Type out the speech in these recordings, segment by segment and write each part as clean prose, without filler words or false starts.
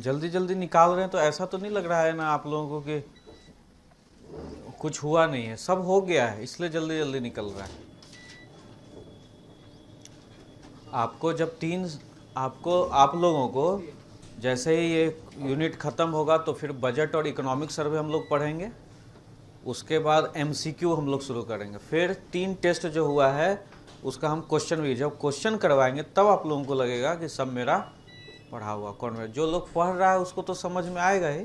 जल्दी जल्दी निकाल रहे हैं, तो ऐसा तो नहीं लग रहा है ना आप लोगों को कि कुछ हुआ नहीं है? सब हो गया है, इसलिए जल्दी जल्दी निकल रहा है। आपको जब आप लोगों को जैसे ही ये यूनिट ख़त्म होगा तो फिर बजट और इकोनॉमिक सर्वे हम लोग पढ़ेंगे। उसके बाद एमसीक्यू हम लोग शुरू करेंगे। फिर 3 टेस्ट जो हुआ है उसका हम क्वेश्चन भी, जब क्वेश्चन करवाएंगे तब आप लोगों को लगेगा कि सब मेरा पढ़ा हुआ कौन है। जो लोग पढ़ रहा है उसको तो समझ में आएगा ही,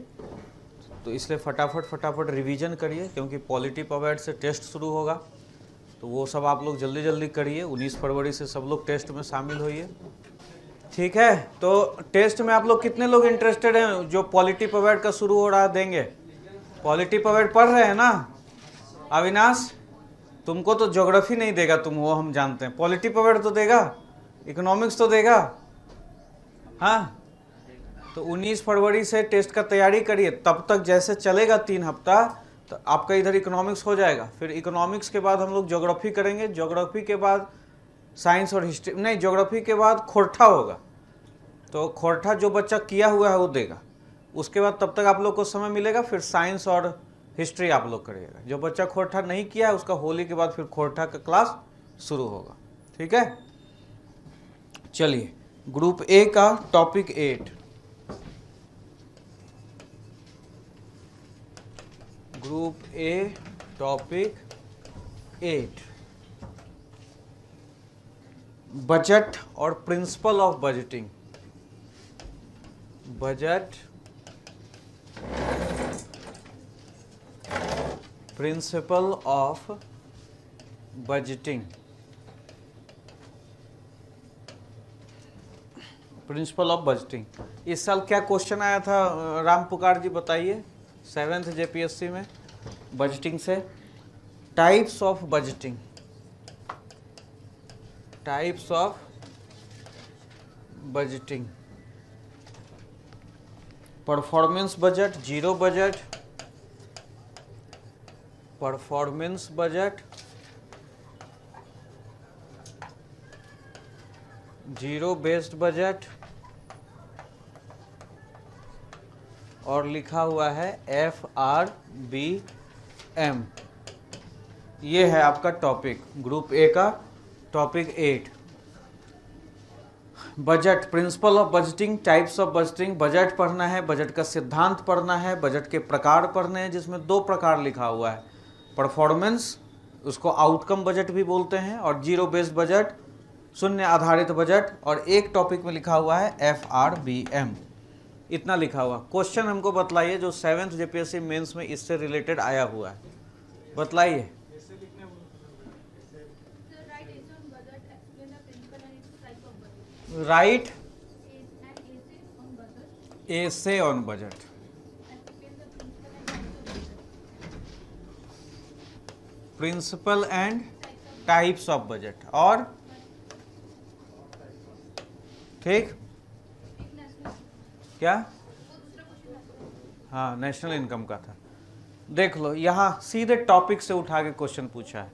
तो इसलिए फटाफट रिवीजन करिए, क्योंकि पॉलिटी पॉवेट से टेस्ट शुरू होगा। तो वो सब आप लोग जल्दी जल्दी करिए। 19 फरवरी से सब लोग टेस्ट में शामिल होइए, ठीक है? तो टेस्ट में आप लोग कितने लोग इंटरेस्टेड हैं जो पॉलिटी पॉवेट का शुरू हो रहा देंगे? पॉलिटी पॉवेट पढ़ रहे हैं ना? अविनाश, तुमको तो ज्योग्राफी नहीं देगा, तुम वो हम जानते हैं। पॉलिटी पॉवेट तो देगा, इकोनॉमिक्स तो देगा। हाँ, तो 19 फरवरी से टेस्ट का तैयारी करिए। तब तक जैसे चलेगा 3 हफ्ता, तो आपका इधर इकोनॉमिक्स हो जाएगा। फिर इकोनॉमिक्स के बाद हम लोग ज्योग्राफी करेंगे। ज्योग्राफी के बाद साइंस और हिस्ट्री, नहीं, ज्योग्राफी के बाद खोरठा होगा। तो खोरठा जो बच्चा किया हुआ है वो देगा। उसके बाद तब तक आप लोग को समय मिलेगा, फिर साइंस और हिस्ट्री आप लोग करिएगा। जो बच्चा खोरठा नहीं किया है उसका होली के बाद फिर खोरठा का क्लास शुरू होगा, ठीक है? चलिए, ग्रुप ए का topic 8, group A topic 8, budget और principle of budgeting. Budget, principle of budgeting, principle of budgeting. इस साल क्या क्वेश्चन आया था राम पुकार जी, बताइए? 7th जेपीएससी में बजटिंग से, types of budgeting, types of budgeting, performance budget, zero budget, performance budget, zero based budget, और लिखा हुआ है FRBM। ये है आपका टॉपिक, ग्रुप ए का topic 8। Budget, principle of budgeting, types of budgeting. Budget पढ़ना है, बजट का सिद्धांत पढ़ना है, बजट के प्रकार पढ़ने हैं, जिसमें 2 प्रकार लिखा हुआ है। परफॉर्मेंस, उसको आउटकम बजट भी बोलते हैं, और जीरो बेस्ड बजट, शून्य आधारित बजट, और एक टॉपिक में लिखा हुआ है FRBM। इतना लिखा हुआ। क्वेश्चन हमको बतलाइए जो 7th जेपीएससी मेंस में इससे रिलेटेड आया हुआ है, बतलाइए। Write essay on budget, principle and types of budget, और ठीक क्या? हाँ, नेशनल इनकम का था। देख लो, यहाँ सीधे टॉपिक से उठा के क्वेश्चन पूछा है।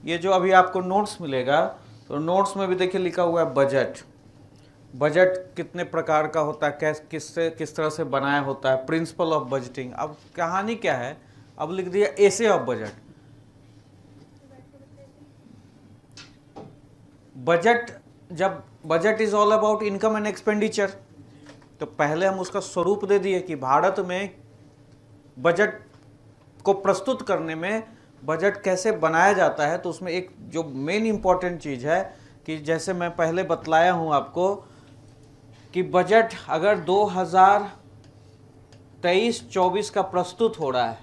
ये जो अभी आपको नोट्स मिलेगा, तो नोट्स में भी देखिए लिखा हुआ है बजट। बजट कितने प्रकार का होता है, किस तरह से बनाया होता है, प्रिंसिपल ऑफ बजटिंग। अब कहानी क्या है, अब लिख दिया एसे ऑफ बजट। बजट, जब budget is all about income and expenditure, तो पहले हम उसका स्वरूप दे दिए कि भारत में बजट को प्रस्तुत करने में बजट कैसे बनाया जाता है। तो उसमें एक जो मेन इंपॉर्टेंट चीज़ है कि जैसे मैं पहले बतलाया हूं आपको कि बजट अगर 2023-24 का प्रस्तुत हो रहा है,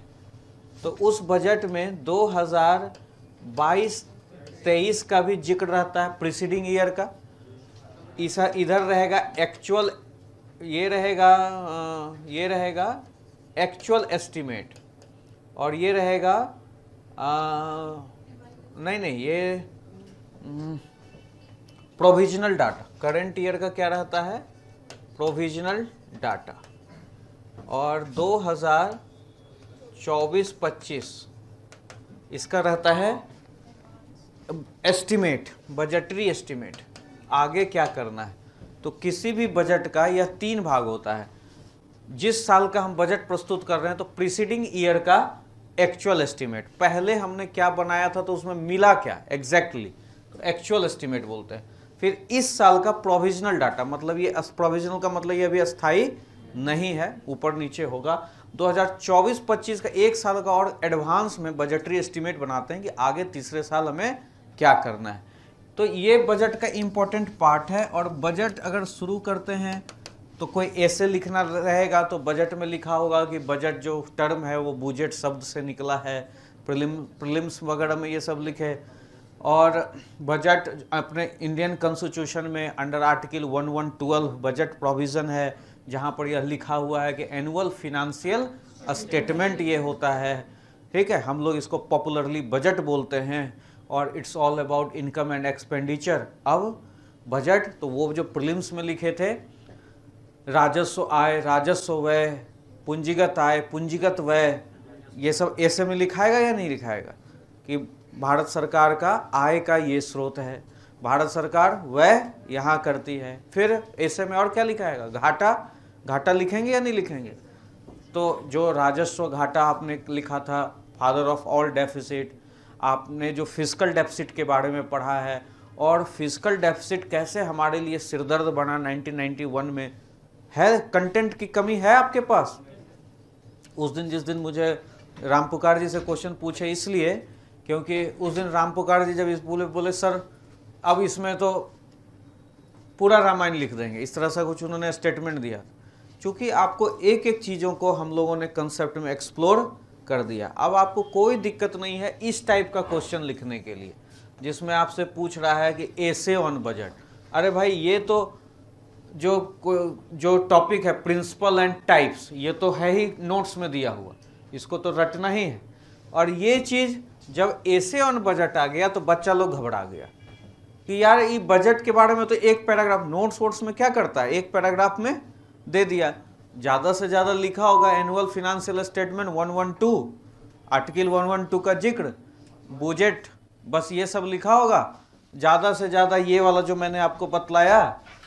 तो उस बजट में 2022-23 का भी जिक्र रहता है, प्रीसीडिंग ईयर का। इधर रहेगा एक्चुअल, ये रहेगा एक्चुअल एस्टीमेट, और ये रहेगा नहीं, ये प्रोविजनल डाटा। करंट ईयर का क्या रहता है? Provisional data. और 2024-25 इसका रहता है एस्टीमेट, बजटरी एस्टीमेट, आगे क्या करना है। तो किसी भी बजट का यह 3 भाग होता है। जिस साल का हम बजट प्रस्तुत कर रहे हैं तो प्रीसीडिंग ईयर का एक्चुअल एस्टिमेट, पहले हमने क्या बनाया था तो उसमें मिला क्या एग्जैक्टली, तो एक्चुअल एस्टिमेट बोलते हैं। फिर इस साल का प्रोविजनल डाटा, मतलब ये प्रोविजनल का मतलब ये अभी अस्थाई नहीं है, ऊपर नीचे होगा। 2024-25 का एक साल का और एडवांस में बजटरी एस्टिमेट बनाते हैं कि आगे तीसरे साल हमें क्या करना है। तो ये बजट का इम्पोर्टेंट पार्ट है। और बजट अगर शुरू करते हैं तो कोई ऐसे लिखना रहेगा, तो बजट में लिखा होगा कि बजट जो टर्म है वो बजट शब्द से निकला है, प्रीलिम्स वगैरह में ये सब लिखे। और बजट अपने इंडियन कॉन्स्टिट्यूशन में अंडर आर्टिकल 1112 बजट प्रोविज़न है, जहाँ पर यह लिखा हुआ है कि एनुअल फिनेंशियल स्टेटमेंट ये होता है, ठीक है। हम लोग इसको पॉपुलरली बजट बोलते हैं और it's all about income and expenditure. अब बजट तो वो जो प्रीलिम्स में लिखे थे, राजस्व आय, राजस्व व्यय, पूंजीगत आय, पूंजीगत व्यय, ये सब ऐसे में लिखाएगा या नहीं लिखाएगा कि भारत सरकार का आय का ये स्रोत है, भारत सरकार व्यय यहाँ करती है। फिर ऐसे में और क्या लिखाएगा, घाटा, घाटा लिखेंगे या नहीं लिखेंगे। तो जो राजस्व घाटा आपने लिखा था, फादर ऑफ ऑल डेफिसिट, आपने जो फिस्कल डेफिसिट के बारे में पढ़ा है, और फिस्कल डेफिसिट कैसे हमारे लिए सिरदर्द बना 1991 में, है कंटेंट की कमी है आपके पास। उस दिन जिस दिन मुझे राम पुकार जी से क्वेश्चन पूछे, इसलिए क्योंकि उस दिन राम पुकार जी जब इस बोले सर अब इसमें तो पूरा रामायण लिख देंगे, इस तरह से कुछ उन्होंने स्टेटमेंट दिया। चूँकि आपको एक एक चीज़ों को हम लोगों ने कंसेप्ट में एक्सप्लोर कर दिया, अब आपको कोई दिक्कत नहीं है इस टाइप का क्वेश्चन लिखने के लिए जिसमें आपसे पूछ रहा है कि एसे ऑन बजट। अरे भाई ये तो जो टॉपिक है प्रिंसिपल एंड टाइप्स, ये तो है ही नोट्स में दिया हुआ, इसको तो रटना ही है। और ये चीज़ जब एसे ऑन बजट आ गया तो बच्चा लोग घबरा गया कि यार ये बजट के बारे में तो एक पैराग्राफ, नोट्स वोट्स में क्या करता है, एक पैराग्राफ में दे दिया, ज़्यादा से ज़्यादा लिखा होगा एनुअल फिनेंशियल स्टेटमेंट 112, आर्टिकल 112 का जिक्र, बजट, बस ये सब लिखा होगा। ज़्यादा से ज़्यादा ये वाला जो मैंने आपको बतलाया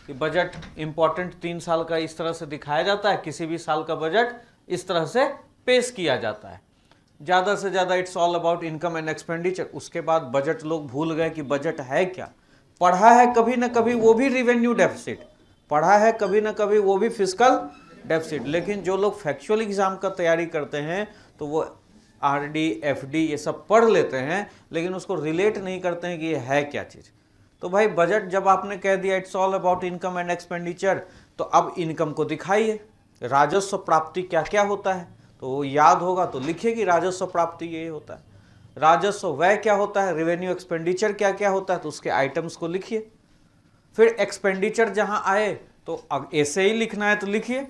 कि बजट इम्पॉर्टेंट 3 साल का इस तरह से दिखाया जाता है, किसी भी साल का बजट इस तरह से पेश किया जाता है। ज़्यादा से ज़्यादा it's all about income and expenditure. उसके बाद बजट लोग भूल गए कि बजट है क्या। पढ़ा है कभी ना कभी वो भी रिवेन्यू डेफिसिट, पढ़ा है कभी ना कभी वो भी फिस्कल डेफिसिट, लेकिन जो लोग फैक्चुअल एग्जाम का तैयारी करते हैं तो वो आरडी एफडी ये सब पढ़ लेते हैं, लेकिन उसको रिलेट नहीं करते हैं कि ये है क्या चीज़। तो भाई बजट जब आपने कह दिया it's all about income and expenditure, तो अब इनकम को दिखाइए, राजस्व प्राप्ति क्या क्या होता है तो याद होगा तो लिखिए कि राजस्व प्राप्ति ये होता है। राजस्व व्यय क्या होता है, रेवेन्यू एक्सपेंडिचर क्या क्या होता है, तो उसके आइटम्स को लिखिए। फिर एक्सपेंडिचर जहां आए तो अब ऐसे ही लिखना है तो लिखिए,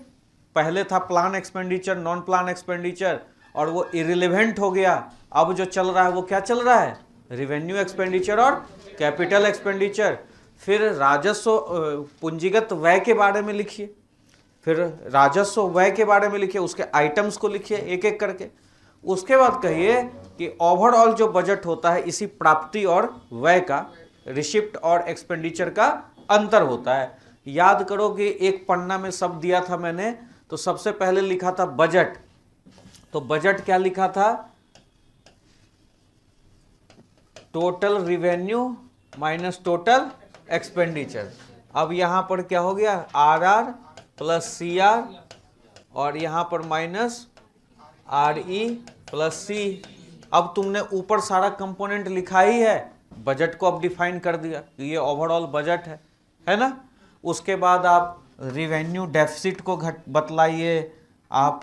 पहले था plan expenditure, non plan expenditure, और वो इरिलेवेंट हो गया। अब जो चल रहा है वो क्या चल रहा है, रेवेन्यू एक्सपेंडिचर और कैपिटल एक्सपेंडिचर। फिर राजस्व पूंजीगत व्यय के बारे में लिखिए, फिर राजस्व व्यय के बारे में लिखिए, उसके आइटम्स को लिखिए एक एक करके। उसके बाद कहिए कि ओवरऑल जो बजट होता है इसी प्राप्ति और व्यय का, रिसिप्ट और एक्सपेंडिचर का अंतर होता है। याद करो कि एक पन्ना में सब दिया था मैंने, तो सबसे पहले लिखा था बजट, तो बजट क्या लिखा था, total revenue minus total expenditure. अब यहां पर क्या हो गया, आरआर प्लस सीआर, और यहां पर माइनस आरई प्लस सी। अब तुमने ऊपर सारा कंपोनेंट लिखा ही है, बजट को अब डिफाइन कर दिया कि ये ओवरऑल बजट है ना। उसके बाद आप रिवेन्यू डेफिसिट को बतलाइए, आप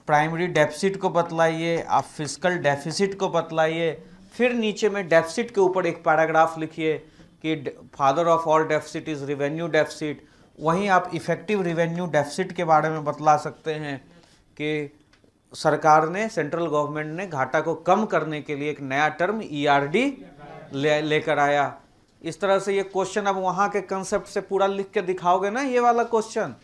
प्राइमरी डेफिसिट को बतलाइए, आप फिस्कल डेफिसिट को बतलाइए। फिर नीचे में डेफिसिट के ऊपर एक पैराग्राफ लिखिए कि father of all deficit is revenue deficit. वहीं आप इफेक्टिव रिवेन्यू डेफिसिट के बारे में बतला सकते हैं कि सरकार ने, सेंट्रल गवर्नमेंट ने घाटा को कम करने के लिए एक नया टर्म ईआरडी लेकर आया। इस तरह से ये क्वेश्चन अब वहाँ के कंसेप्ट से पूरा लिख के दिखाओगे ना ये वाला क्वेश्चन,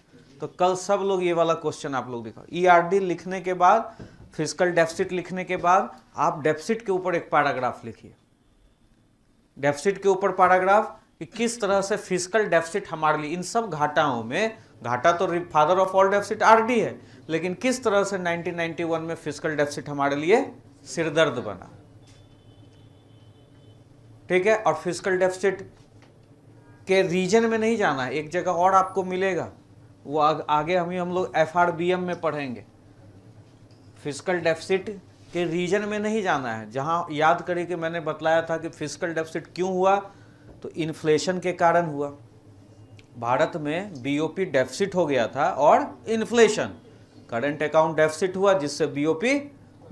तो कल सब लोग ये वाला क्वेश्चन आप लोग दिखाओ। ईआरडी लिखने के बाद, फिस्कल डेफिसिट लिखने के बाद आप डेफिसिट के ऊपर एक पैराग्राफ लिखिए, डेफिसिट के ऊपर पैराग्राफ कि किस तरह से फिस्कल डेफिसिट हमारे लिए, इन सब घाटाओं में, घाटा तो father of all deficit RD है, लेकिन किस तरह से 1991 में फिस्कल डेफिसिट हमारे लिए सिरदर्द बना। ठीक है, और फिस्कल डेफिसिट के रीजन में नहीं जाना है, एक जगह और आपको मिलेगा, वो आगे हम लोग FRBM में पढ़ेंगे। फिस्कल डेफिसिट के रीजन में नहीं जाना है, जहां याद करिए कि मैंने बतलाया था कि फिस्कल डेफिसिट क्यों हुआ, तो इन्फ्लेशन के कारण हुआ। भारत में BOP डेफिसिट हो गया था और इन्फ्लेशन, करंट अकाउंट डेफिसिट हुआ जिससे BOP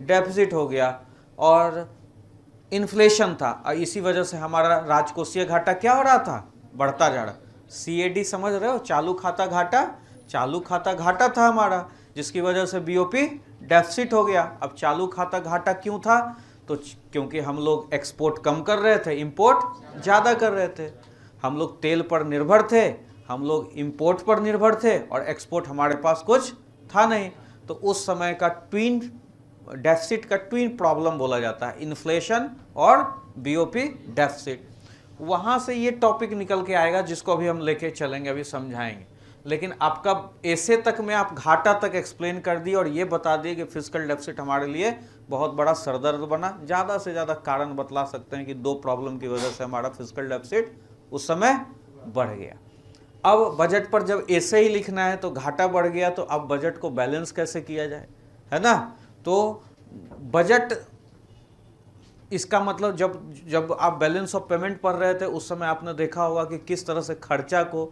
डेफिसिट हो गया और इन्फ्लेशन था, और इसी वजह से हमारा राजकोषीय घाटा क्या हो रहा था, बढ़ता जा रहा। CAD समझ रहे हो, चालू खाता घाटा, चालू खाता घाटा था हमारा, जिसकी वजह से BOP डेफिसिट हो गया। अब चालू खाता घाटा क्यों था, तो क्योंकि हम लोग एक्सपोर्ट कम कर रहे थे, इंपोर्ट ज़्यादा कर रहे थे। हम लोग तेल पर निर्भर थे, हम लोग इंपोर्ट पर निर्भर थे, और एक्सपोर्ट हमारे पास कुछ था नहीं। तो उस समय का ट्विन डेफिसिट का ट्विन प्रॉब्लम बोला जाता है, इन्फ्लेशन और BOP डेफिसिट। वहाँ से ये टॉपिक निकल के आएगा जिसको अभी हम लेके चलेंगे, अभी समझाएंगे। लेकिन आपका ऐसे तक में आप घाटा तक एक्सप्लेन कर दिए और ये बता दिए कि फिस्कल डेफिसिट हमारे लिए बहुत बड़ा सरदर्द बना। ज़्यादा से ज़्यादा कारण बतला सकते हैं कि 2 प्रॉब्लम की वजह से हमारा फिस्कल डेफिसिट उस समय बढ़ गया। अब बजट पर जब ऐसे ही लिखना है तो घाटा बढ़ गया, तो अब बजट को बैलेंस कैसे किया जाए, है ना। तो बजट, इसका मतलब जब आप बैलेंस ऑफ पेमेंट पढ़ रहे थे उस समय आपने देखा होगा कि किस तरह से खर्चा को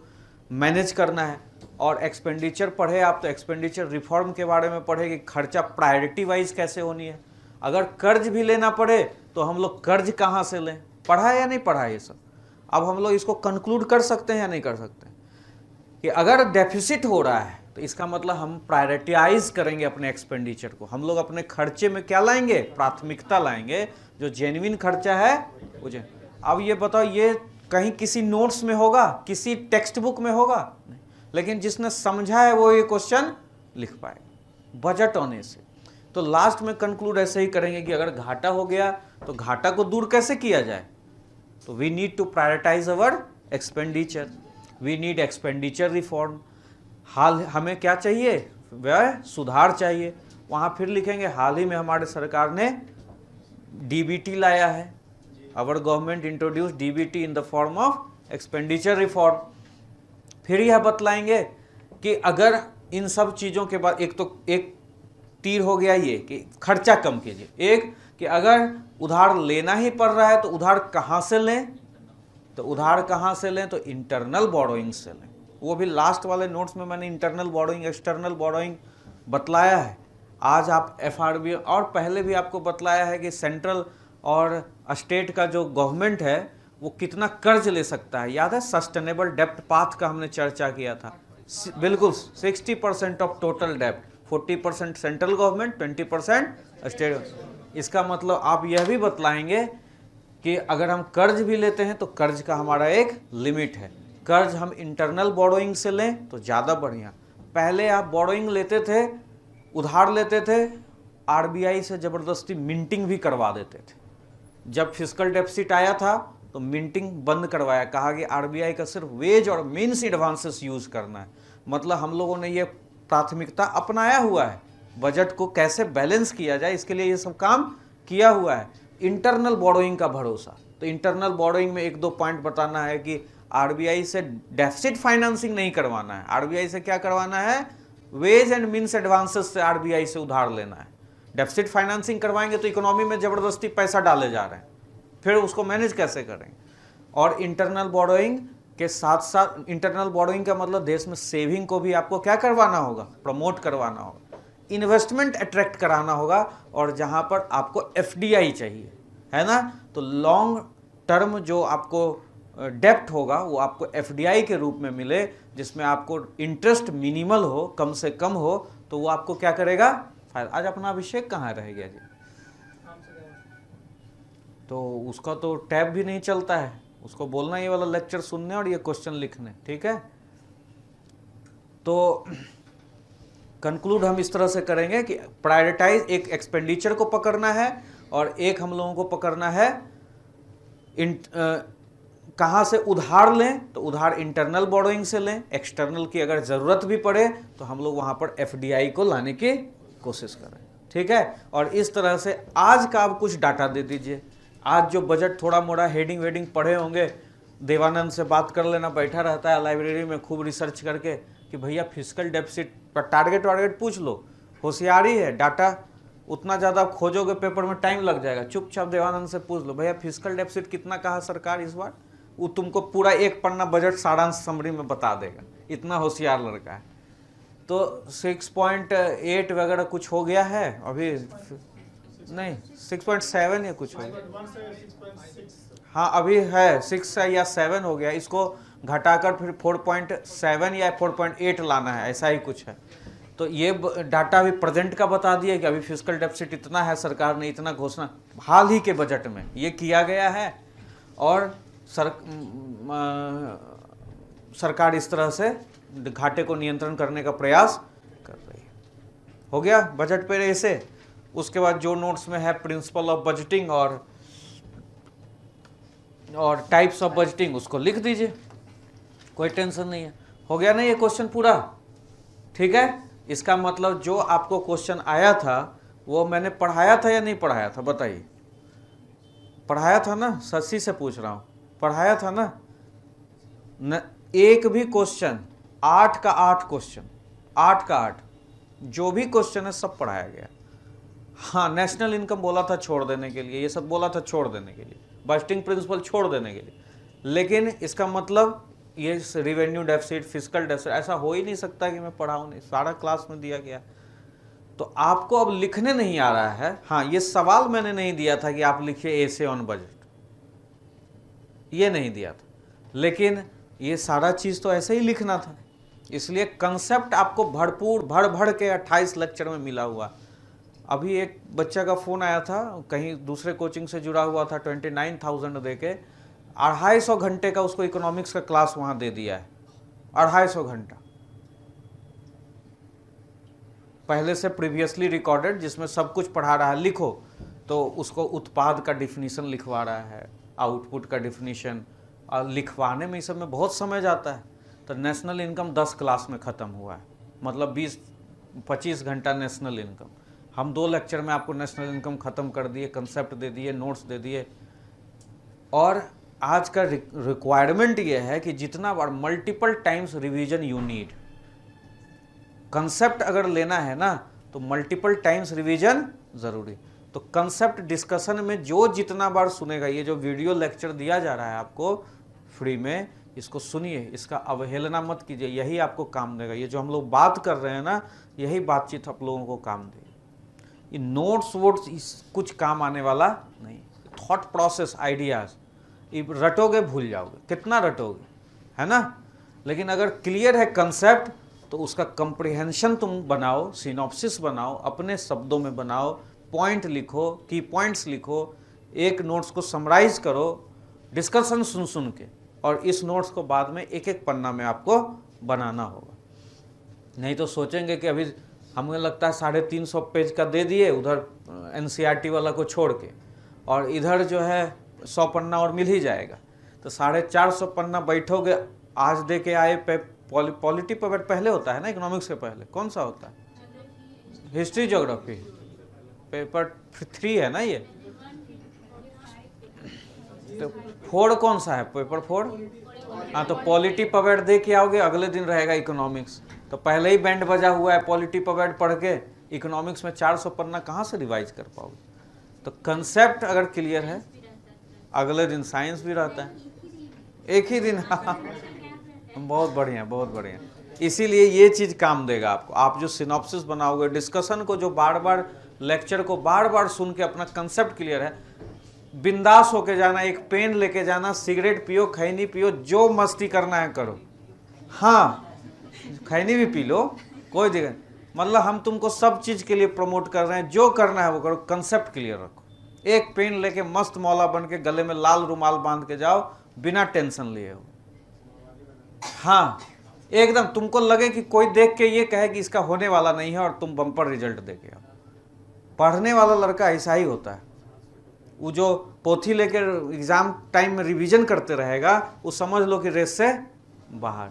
मैनेज करना है, और एक्सपेंडिचर पढ़े आप तो एक्सपेंडिचर रिफॉर्म के बारे में पढ़े कि खर्चा प्रायोरिटी वाइज कैसे होनी है। अगर कर्ज भी लेना पड़े तो हम लोग कर्ज कहाँ से लें, पढ़ा है या नहीं पढ़ा है ये सब। अब हम लोग इसको कंक्लूड कर सकते हैं या नहीं कर सकते कि अगर डेफिसिट हो रहा है तो इसका मतलब हम प्रायोरिटाइज करेंगे अपने एक्सपेंडिचर को। हम लोग अपने खर्चे में क्या लाएंगे, प्राथमिकता लाएंगे, जो जेन्युइन खर्चा है वो। अब ये बताओ, ये कहीं किसी नोट्स में होगा, किसी टेक्स्ट बुक में होगा नहीं, लेकिन जिसने समझा है वो ये क्वेश्चन लिख पाएगा बजट होने से। तो लास्ट में कंक्लूड ऐसे ही करेंगे कि अगर घाटा हो गया तो घाटा को दूर कैसे किया जाए, तो we need to prioritize our expenditure, we need expenditure reform. हाल हमें क्या चाहिए, व्यय सुधार चाहिए। वहाँ फिर लिखेंगे हाल ही में हमारे सरकार ने DBT लाया है, our government introduce DBT in the form of expenditure reform. फिर यह बतलाएंगे कि अगर इन सब चीज़ों के बाद एक तीर हो गया ये कि खर्चा कम कीजिए, एक कि अगर उधार लेना ही पड़ रहा है तो उधार कहाँ से लें, तो उधार कहाँ से लें, तो इंटरनल बोरोइंग से लें। वो भी लास्ट वाले नोट्स में मैंने इंटरनल बोरोइंग एक्सटर्नल बोरोइंग बतलाया है। आज आप FRB और पहले भी आपको बतलाया है कि सेंट्रल और स्टेट का जो गवर्नमेंट है वो कितना कर्ज ले सकता है। याद है सस्टेनेबल डेप्ट पाथ का हमने चर्चा किया था, बिल्कुल 60% ऑफ टोटल डेप्ट, 40% सेंट्रल गवर्नमेंट, 20% स्टेट। इसका मतलब आप यह भी बतलाएंगे कि अगर हम कर्ज भी लेते हैं तो कर्ज का हमारा एक लिमिट है। कर्ज हम इंटरनल बोरोइंग से लें तो ज़्यादा बढ़िया। पहले आप बोरोइंग लेते थे, उधार लेते थे, RBI से ज़बरदस्ती मिंटिंग भी करवा देते थे। जब फिस्कल डेफिसिट आया था तो मिंटिंग बंद करवाया, कहा कि RBI का सिर्फ वेज और मीन्स एडवांसेस यूज़ करना है। मतलब हम लोगों ने ये प्राथमिकता अपनाया हुआ है, बजट को कैसे बैलेंस किया जाए इसके लिए ये सब काम किया हुआ है। इंटरनल बोरोइंग का भरोसा, तो इंटरनल बोरोइंग में 1-2 पॉइंट बताना है कि RBI से डेफिसिट फाइनेंसिंग नहीं करवाना है। RBI से क्या करवाना है, वेज एंड मीन्स एडवांसेस से RBI से उधार लेना है। डेफिसिट फाइनेंसिंग करवाएंगे तो इकोनॉमी में ज़बरदस्ती पैसा डाले जा रहे हैं, फिर उसको मैनेज कैसे करेंगे। और इंटरनल बोरोइंग के साथ साथ, इंटरनल बोरोइंग का मतलब देश में सेविंग को भी आपको क्या करवाना होगा, प्रमोट करवाना होगा, इन्वेस्टमेंट अट्रैक्ट कराना होगा। और जहाँ पर आपको FDI चाहिए, है ना, तो लॉन्ग टर्म जो आपको डेप्ट होगा वो आपको FDI के रूप में मिले, जिसमें आपको इंटरेस्ट मिनिमल हो, कम से कम हो, तो वो आपको क्या करेगा, फायदा। आज अपना अभिषेक कहाँ रह गया जी, तो उसका तो टैब भी नहीं चलता है, उसको बोलना ये वाला लेक्चर सुनने और ये क्वेश्चन लिखने, ठीक है। तो कंक्लूड हम इस तरह से करेंगे कि प्रायोरिटाइज, एक एक्सपेंडिचर को पकड़ना है और एक हम लोगों को पकड़ना है कहाँ से उधार लें, तो उधार इंटरनल बोरोइंग से लें, एक्सटर्नल की अगर ज़रूरत भी पड़े तो हम लोग वहाँ पर एफडीआई को लाने की कोशिश करें, ठीक है। और इस तरह से आज का आप कुछ डाटा दे दीजिए। आज जो बजट थोड़ा मोड़ा हेडिंग वेडिंग पढ़े होंगे, देवानंद से बात कर लेना, बैठा रहता है लाइब्रेरी में खूब रिसर्च करके कि भैया फिस्कल डेफिसिट पर टारगेट पूछ लो, होशियारी है, डाटा उतना ज़्यादा खोजोगे पेपर में टाइम लग जाएगा। चुपचाप देवानंद से पूछ लो, भैया फिस्कल डेफिसिट कितना कहा सरकार इस बार, वो तुमको पूरा एक पन्ना बजट सारांश समरी में बता देगा, इतना होशियार लड़का है। तो 6.8 वगैरह कुछ हो गया है अभी, नहीं 6.7 या कुछ हो गया, हाँ अभी है 6 या 7 हो गया, इसको घटाकर फिर 4.7 या 4.8 लाना है, ऐसा ही कुछ है। तो ये डाटा अभी प्रेजेंट का बता दिया कि अभी फिस्कल डेफिसिट इतना है, सरकार ने इतना घोषणा हाल ही के बजट में ये किया गया है, और सरकार इस तरह से घाटे को नियंत्रण करने का प्रयास कर रही है। हो गया बजट पे ऐसे। उसके बाद जो नोट्स में है प्रिंसिपल ऑफ बजटिंग और टाइप्स ऑफ बजटिंग, उसको लिख दीजिए, कोई टेंशन नहीं है। हो गया ना ये क्वेश्चन पूरा, ठीक है। इसका मतलब जो आपको क्वेश्चन आया था वो मैंने पढ़ाया था या नहीं पढ़ाया था, बताइए। पढ़ाया था ना, शशि से पूछ रहा हूँ, पढ़ाया था ना? एक भी क्वेश्चन, 8 का 8 क्वेश्चन, 8 का 8 जो भी क्वेश्चन है सब पढ़ाया गया। हाँ, नेशनल इनकम बोला था छोड़ देने के लिए, ये सब बोला था छोड़ देने के लिए, बजटिंग प्रिंसिपल छोड़ देने के लिए, लेकिन इसका मतलब ये रिवेन्यू डेफिसिट, फिस्कल डेफिसिट, ऐसा हो ही नहीं सकता कि मैं पढ़ाऊँ नहीं, सारा क्लास में दिया गया। तो आपको अब लिखने नहीं आ रहा है। हाँ, ये सवाल मैंने नहीं दिया था कि आप लिखिए एसे ऑन बजट, ये नहीं दिया था, लेकिन ये सारा चीज़ तो ऐसे ही लिखना था। इसलिए कंसेप्ट आपको भरपूर भर के 28 लेक्चर में मिला हुआ। अभी एक बच्चा का फ़ोन आया था, कहीं दूसरे कोचिंग से जुड़ा हुआ था, 29,000 दे के 250 घंटे का उसको इकोनॉमिक्स का क्लास वहाँ दे दिया है। 250 घंटा पहले से प्रीवियसली रिकॉर्डेड, जिसमें सब कुछ पढ़ा रहा है, लिखो तो उसको उत्पाद का डिफिनीशन लिखवा रहा है, आउटपुट का डिफिनीशन, और लिखवाने में इस सब में बहुत समय जाता है। तो नेशनल इनकम 10 क्लास में ख़त्म हुआ है, मतलब 20-25 घंटा नेशनल इनकम। हम 2 लेक्चर में आपको नेशनल इनकम ख़त्म कर दिए, कंसेप्ट दे दिए, नोट्स दे दिए। और आज का रिक्वायरमेंट ये है कि जितना बार multiple times revision you need. Concept अगर लेना है ना तो मल्टीपल टाइम्स रिवीजन ज़रूरी। तो कंसेप्ट डिस्कशन में जो जितना बार सुनेगा, ये जो वीडियो लेक्चर दिया जा रहा है आपको फ्री में, इसको सुनिए, इसका अवहेलना मत कीजिए, यही आपको काम देगा। ये जो हम लोग बात कर रहे हैं ना, यही बातचीत आप लोगों को काम देगी। ये नोट्स वोट्स कुछ काम आने वाला नहीं। थॉट प्रोसेस, आइडियाज़ रटोगे भूल जाओगे, कितना रटोगे, है ना। लेकिन अगर क्लियर है कंसेप्ट तो उसका कंप्रिहेंशन तुम बनाओ, सिनॉप्सिस बनाओ, अपने शब्दों में बनाओ, पॉइंट लिखो, की पॉइंट्स लिखो, एक नोट्स को समराइज करो, डिस्कशन सुन सुन के, और इस नोट्स को बाद में एक एक पन्ना में आपको बनाना होगा। नहीं तो सोचेंगे कि अभी हमें लगता है 350 पेज का दे दिए उधर NCERT वाला को छोड़ के, और इधर जो है 100 पन्ना और मिल ही जाएगा। तो 450 पन्ना बैठोगे, आज दे के आए पॉलिटी पेपर पहले होता है ना, इकोनॉमिक्स के पहले कौन सा होता है? हिस्ट्री ज्योग्राफी पेपर 3 है ना ये। तो 4 कौन सा है? पेपर 4। हाँ, तो पॉलिटी पवेट दे के आओगे, अगले दिन रहेगा इकोनॉमिक्स। तो पहले ही बैंड बजा हुआ है, पॉलिटी पवेट पढ़ के इकोनॉमिक्स में 400 पन्ना कहाँ से रिवाइज कर पाओगे? तो कंसेप्ट अगर क्लियर है, अगले दिन साइंस भी रहता है, एक ही दिन। बहुत बढ़िया, बहुत बढ़िया। इसीलिए ये चीज़ काम देगा आपको। आप जो सिनॉप्सिस बनाओगे, डिस्कशन को जो बार बार, लेक्चर को बार बार सुन के अपना कंसेप्ट क्लियर है, बिंदास होके जाना, एक पेन लेके जाना, सिगरेट पियो, खैनी पियो, जो मस्ती करना है करो। हाँ, खैनी भी पी लो, कोई दिक्कत, मतलब हम तुमको सब चीज़ के लिए प्रमोट कर रहे हैं, जो करना है वो करो, कंसेप्ट क्लियर रखो। एक पेन लेके मस्त मौला बन के गले में लाल रुमाल बांध के जाओ, बिना टेंशन लिए हो। हाँ, एकदम तुमको लगे कि कोई देख के ये कहे कि इसका होने वाला नहीं है, और तुम बम्पर रिजल्ट दे के आओ। पढ़ने वाला लड़का ऐसा ही होता है, वो जो पोथी लेकर एग्जाम टाइम में रिवीजन करते रहेगा, वो समझ लो कि रेस से बाहर।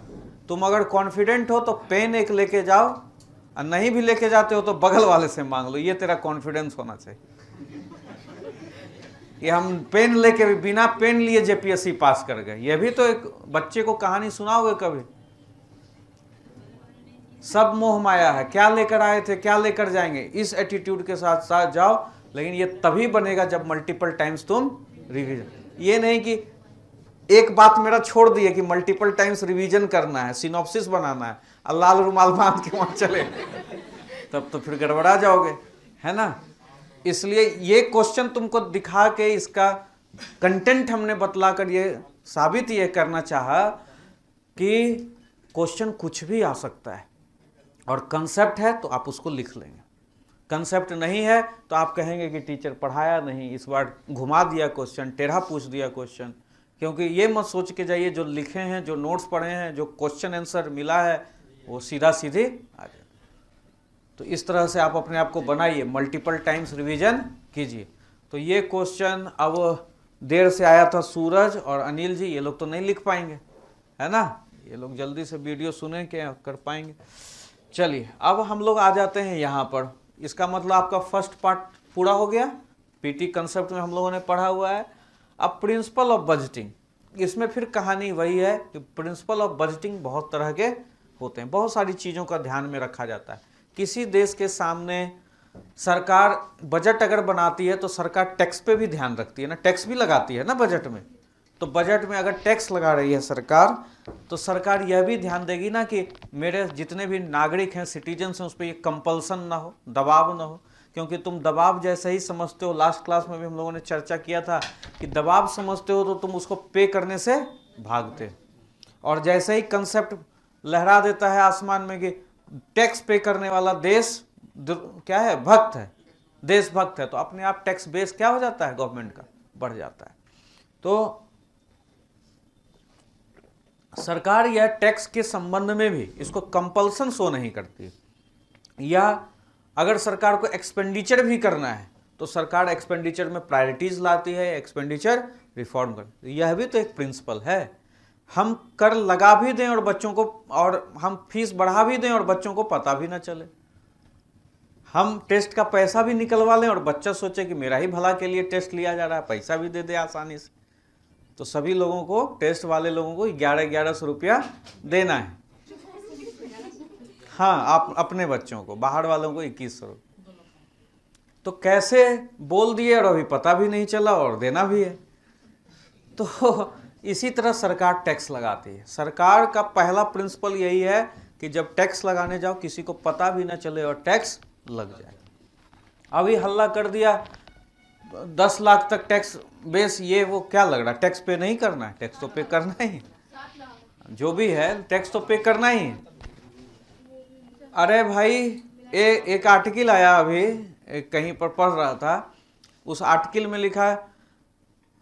तुम अगर कॉन्फिडेंट हो तो पेन एक लेके जाओ, और नहीं भी लेके जाते हो तो बगल वाले से मांग लो, ये तेरा कॉन्फिडेंस होना चाहिए। ये हम पेन लेके भी बिना पेन लिए जेपीएससी पास कर गए, ये भी तो एक बच्चे को कहानी सुनाओगे कभी? सब मोह माया है, क्या लेकर आए थे क्या लेकर जाएंगे, इस एटीट्यूड के साथ साथ जाओ। लेकिन ये तभी बनेगा जब मल्टीपल टाइम्स तुम रिवीजन, ये नहीं कि एक बात मेरा छोड़ दिए कि मल्टीपल टाइम्स रिवीजन करना है, सिनॉप्सिस बनाना है, और लाल रुमाल बांध के वहां चले, तब तो फिर गड़बड़ा जाओगे, है ना। इसलिए ये क्वेश्चन तुमको दिखा के इसका कंटेंट हमने बतलाकर ये साबित ये करना चाहा कि क्वेश्चन कुछ भी आ सकता है, और कंसेप्ट है तो आप उसको लिख लेंगे, कंसेप्ट नहीं है तो आप कहेंगे कि टीचर पढ़ाया नहीं, इस बार घुमा दिया क्वेश्चन, टेढ़ा पूछ दिया क्वेश्चन। क्योंकि ये मत सोच के जाइए जो लिखे हैं, जो नोट्स पढ़े हैं, जो क्वेश्चन आंसर मिला है वो सीधा सीधे आ जाए। तो इस तरह से आप अपने आप को बनाइए, मल्टीपल टाइम्स रिवीजन कीजिए। तो ये क्वेश्चन अब देर से आया था सूरज और अनिल जी, ये लोग तो नहीं लिख पाएंगे, है ना, ये लोग जल्दी से वीडियो सुने के कर पाएंगे। चलिए अब हम लोग आ जाते हैं यहाँ पर। इसका मतलब आपका फर्स्ट पार्ट पूरा हो गया, पीटी कंसेप्ट में हम लोगों ने पढ़ा हुआ है। अब प्रिंसिपल ऑफ बजटिंग, इसमें फिर कहानी वही है कि प्रिंसिपल ऑफ बजटिंग बहुत तरह के होते हैं, बहुत सारी चीज़ों का ध्यान में रखा जाता है। किसी देश के सामने सरकार बजट अगर बनाती है तो सरकार टैक्स पे भी ध्यान रखती है ना, टैक्स भी लगाती है ना बजट में। तो बजट में अगर टैक्स लगा रही है सरकार, तो सरकार यह भी ध्यान देगी ना कि मेरे जितने भी नागरिक हैं, सिटीजन्स हैं, उस पर ये कंपल्सन ना हो, दबाव ना हो। क्योंकि तुम दबाव जैसे ही समझते हो, लास्ट क्लास में भी हम लोगों ने चर्चा किया था कि दबाव समझते हो तो तुम उसको पे करने से भागते, और जैसे ही कंसेप्ट लहरा देता है आसमान में कि टैक्स पे करने वाला देश क्या है, भक्त है, देशभक्त है, तो अपने आप टैक्स बेस क्या हो जाता है, गवर्नमेंट का बढ़ जाता है। तो सरकार यह टैक्स के संबंध में भी इसको कंपल्सन शो नहीं करती, या अगर सरकार को एक्सपेंडिचर भी करना है तो सरकार एक्सपेंडिचर में प्रायोरिटीज लाती है, एक्सपेंडिचर रिफॉर्म करती है। यह भी तो एक प्रिंसिपल है। हम कर लगा भी दें और बच्चों को, और हम फीस बढ़ा भी दें और बच्चों को पता भी ना चले, हम टेस्ट का पैसा भी निकलवा लें और बच्चा सोचे कि मेरा ही भला के लिए टेस्ट लिया जा रहा है, पैसा भी दे दे आसानी से। तो सभी लोगों को, टेस्ट वाले लोगों को 1100 रुपया देना है, हाँ, आप अपने बच्चों को, बाहर वालों को 2100। तो कैसे बोल दिए और अभी पता भी नहीं चला और देना भी है। तो इसी तरह सरकार टैक्स लगाती है। सरकार का पहला प्रिंसिपल यही है कि जब टैक्स लगाने जाओ किसी को पता भी ना चले और टैक्स लग जाए। अभी हल्ला कर दिया 10 लाख तक टैक्स बेस, ये वो क्या लग रहा है, टैक्स पे नहीं करना है? टैक्स तो पे करना ही, जो भी है टैक्स तो पे करना ही है। अरे भाई, एक आर्टिकल आया अभी, कहीं पर पढ़ रहा था, उस आर्टिकल में लिखा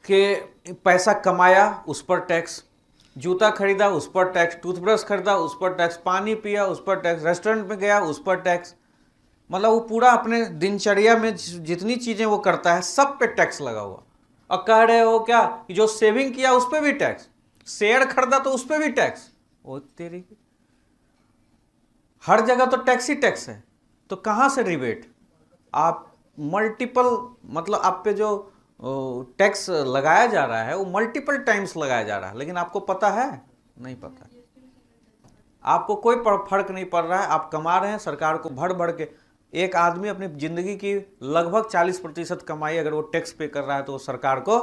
कि पैसा कमाया उस पर टैक्स, जूता खरीदा उस पर टैक्स, टूथब्रश खरीदा उस पर टैक्स, पानी पिया उस पर टैक्स, रेस्टोरेंट में गया उस पर टैक्स। मतलब वो पूरा अपने दिनचर्या में जितनी चीज़ें वो करता है सब पे टैक्स लगा हुआ। और कह रहे हो क्या कि जो सेविंग किया उस पर भी टैक्स, शेयर खरीदा तो उस पर भी टैक्स। ओ तेरी, हर जगह तो टैक्स ही टैक्स है, तो कहाँ से रिबेट? आप मल्टीपल, मतलब आप पे जो टैक्स लगाया जा रहा है वो मल्टीपल टाइम्स लगाया जा रहा है, लेकिन आपको पता है? नहीं पता। आपको कोई फर्क नहीं पड़ रहा है, आप कमा रहे हैं, सरकार को भर भर के। एक आदमी अपनी जिंदगी की लगभग 40% कमाई अगर वो टैक्स पे कर रहा है तो वो सरकार को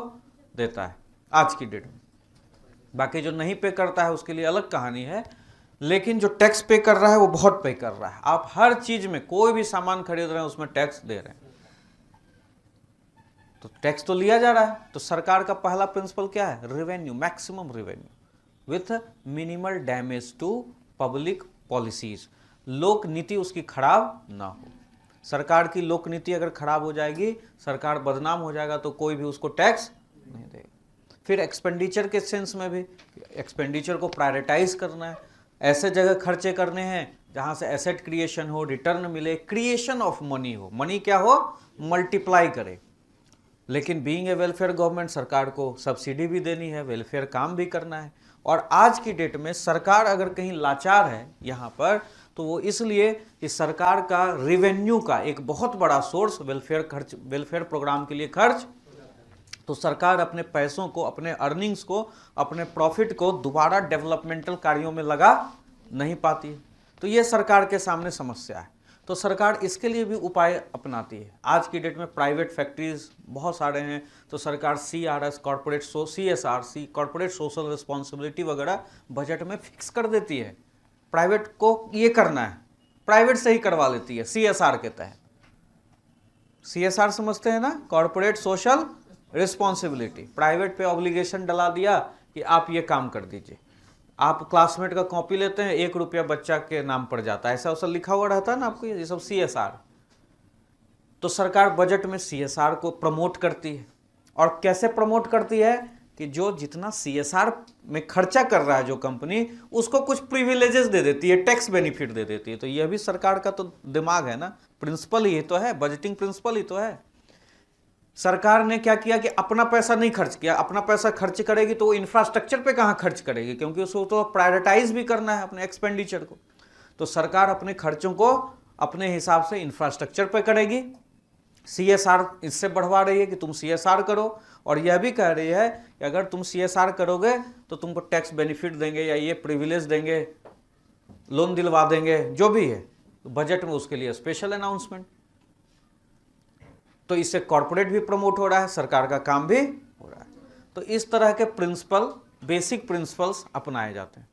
देता है आज की डेट में। बाकी जो नहीं पे करता है उसके लिए अलग कहानी है, लेकिन जो टैक्स पे कर रहा है वो बहुत पे कर रहा है। आप हर चीज में, कोई भी सामान खरीद रहे हैं उसमें टैक्स दे रहे हैं, तो टैक्स तो लिया जा रहा है। तो सरकार का पहला प्रिंसिपल क्या है? Revenue, maximum revenue with minimal damage to public policies. लोक नीति उसकी खराब ना हो। सरकार की लोक नीति अगर खराब हो जाएगी, सरकार बदनाम हो जाएगा, तो कोई भी उसको टैक्स नहीं देगा। फिर एक्सपेंडिचर के सेंस में भी, एक्सपेंडिचर को प्रायोरिटाइज करना है, ऐसे जगह खर्चे करने हैं जहां से एसेट क्रिएशन हो, रिटर्न मिले, क्रिएशन ऑफ मनी हो, मनी क्या हो, मल्टीप्लाई करे। लेकिन बीइंग ए वेलफेयर गवर्नमेंट, सरकार को सब्सिडी भी देनी है, वेलफेयर काम भी करना है। और आज की डेट में सरकार अगर कहीं लाचार है यहाँ पर, तो वो इसलिए कि सरकार का रेवेन्यू का एक बहुत बड़ा सोर्स वेलफेयर प्रोग्राम के लिए खर्च, तो सरकार अपने पैसों को, अपने अर्निंग्स को, अपने प्रॉफिट को दोबारा डेवलपमेंटल कार्यों में लगा नहीं पाती है। तो ये सरकार के सामने समस्या है। तो सरकार इसके लिए भी उपाय अपनाती है। आज की डेट में प्राइवेट फैक्ट्रीज बहुत सारे हैं, तो सरकार CRS CSR corporate social responsibility वगैरह बजट में फिक्स कर देती है। प्राइवेट को ये करना है, प्राइवेट से ही करवा लेती है CSR के तहत। CSR समझते हैं ना, कॉर्पोरेट सोशल रिस्पॉन्सिबिलिटी। प्राइवेट पे ऑब्लिगेशन डला दिया कि आप ये काम कर दीजिए। आप क्लासमेट का कॉपी लेते हैं, 1 रुपया बच्चा के नाम पर जाता है, ऐसा वैसा लिखा हुआ रहता है ना आपको, ये सब CSR। तो सरकार बजट में CSR को प्रमोट करती है। और कैसे प्रमोट करती है कि जो जितना CSR में खर्चा कर रहा है जो कंपनी, उसको कुछ प्रिविलेजेस दे देती है, टैक्स बेनिफिट दे देती है। तो यह भी सरकार का तो दिमाग है ना, प्रिंसिपल ही तो है, बजटिंग प्रिंसिपल ही तो है। सरकार ने क्या किया कि अपना पैसा नहीं खर्च किया। अपना पैसा खर्च करेगी तो वो इंफ्रास्ट्रक्चर पे कहाँ खर्च करेगी, क्योंकि उसको तो प्रायोरिटाइज भी करना है अपने एक्सपेंडिचर को। तो सरकार अपने खर्चों को अपने हिसाब से इंफ्रास्ट्रक्चर पे करेगी। CSR इससे बढ़वा रही है कि तुम CSR करो, और यह भी कह रही है कि अगर तुम CSR करोगे तो तुमको टैक्स बेनिफिट देंगे या ये प्रिविलेज देंगे, लोन दिलवा देंगे, जो भी है। तो बजट में उसके लिए स्पेशल अनाउंसमेंट। तो इससे कॉर्पोरेट भी प्रमोट हो रहा है, सरकार का काम भी हो रहा है। तो इस तरह के प्रिंसिपल, बेसिक प्रिंसिपल्स अपनाए जाते हैं।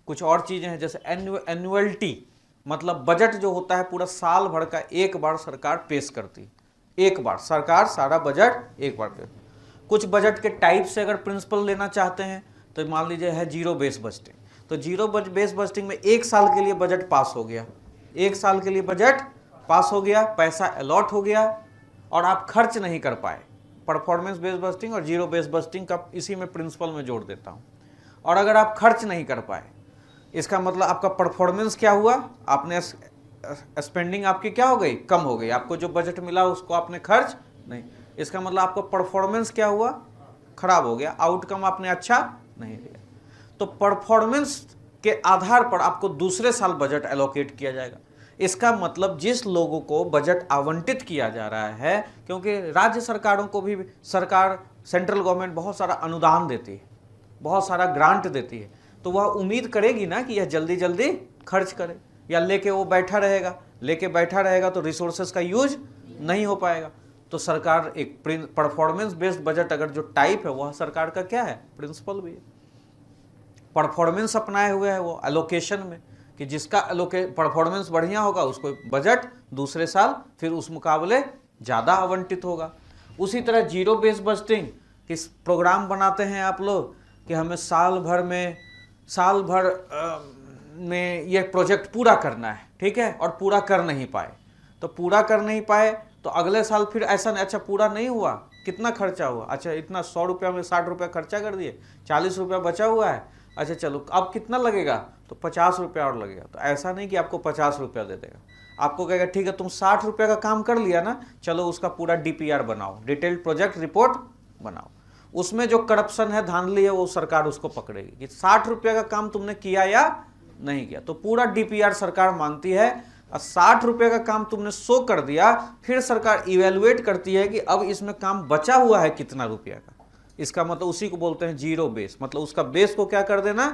कुछ और चीज़ें हैं जैसे एनुअलिटी, मतलब बजट जो होता है पूरा साल भर का एक बार सरकार पेश करती है। एक बार सरकार सारा बजट एक बार पेश। कुछ बजट के टाइप से अगर प्रिंसिपल लेना चाहते हैं तो मान लीजिए है जीरो बेस बजटिंग। तो जीरो बेस बजटिंग में 1 साल के लिए बजट पास हो गया, 1 साल के लिए बजट पास हो गया, पैसा अलॉट हो गया और आप खर्च नहीं कर पाए। परफॉर्मेंस बेस्ड बजटिंग और जीरो बेस्ड बजटिंग का इसी में प्रिंसिपल में जोड़ देता हूँ। और अगर आप खर्च नहीं कर पाए, इसका मतलब आपका परफॉर्मेंस क्या हुआ, आपने स्पेंडिंग आपकी क्या हो गई, कम हो गई। आपको जो बजट मिला उसको आपने खर्च नहीं, इसका मतलब आपका परफॉर्मेंस क्या हुआ, खराब हो गया, आउटकम आपने अच्छा नहीं दिया। तो परफॉर्मेंस के आधार पर आपको दूसरे साल बजट एलोकेट किया जाएगा। इसका मतलब जिस लोगों को बजट आवंटित किया जा रहा है, क्योंकि राज्य सरकारों को भी सरकार, सेंट्रल गवर्नमेंट बहुत सारा अनुदान देती है, बहुत सारा ग्रांट देती है, तो वह उम्मीद करेगी ना कि यह जल्दी जल्दी खर्च करे, या लेके वो बैठा रहेगा तो रिसोर्सेज का यूज नहीं हो पाएगा। तो सरकार एक परफॉर्मेंस बेस्ड बजट अगर जो टाइप है वह सरकार का क्या है, प्रिंसिपल भी है। परफॉर्मेंस अपनाए हुए है वो एलोकेशन में, कि जिसका परफॉर्मेंस बढ़िया होगा उसको बजट दूसरे साल फिर उस मुकाबले ज़्यादा आवंटित होगा। उसी तरह जीरो बेस्ड बजटिंग किस प्रोग्राम बनाते हैं आप लोग कि हमें साल भर में ये प्रोजेक्ट पूरा करना है, ठीक है, और पूरा कर नहीं पाए, तो पूरा कर नहीं पाए तो अगले साल फिर ऐसा नहीं, अच्छा पूरा नहीं हुआ, कितना खर्चा हुआ, अच्छा इतना 100 रुपया में 60 रुपया खर्चा कर दिए, 40 रुपया बचा हुआ है, अच्छा चलो अब कितना लगेगा, तो 50 रुपया और लगेगा। तो ऐसा नहीं कि आपको 50 रुपया दे देगा, आपको कहेगा ठीक है तुम 60 रुपये का काम कर लिया ना, चलो उसका पूरा DPR बनाओ, डिटेल्ड प्रोजेक्ट रिपोर्ट बनाओ। उसमें जो करप्शन है, धांधली है, वो सरकार उसको पकड़ेगी कि 60 रुपये का काम तुमने किया या नहीं किया, तो पूरा DPR सरकार मांगती है। और 60 रुपये का काम तुमने 100 कर दिया, फिर सरकार इवेलुएट करती है कि अब इसमें काम बचा हुआ है कितना रुपया का। इसका मतलब उसी को बोलते हैं जीरो बेस, मतलब उसका बेस को क्या कर देना,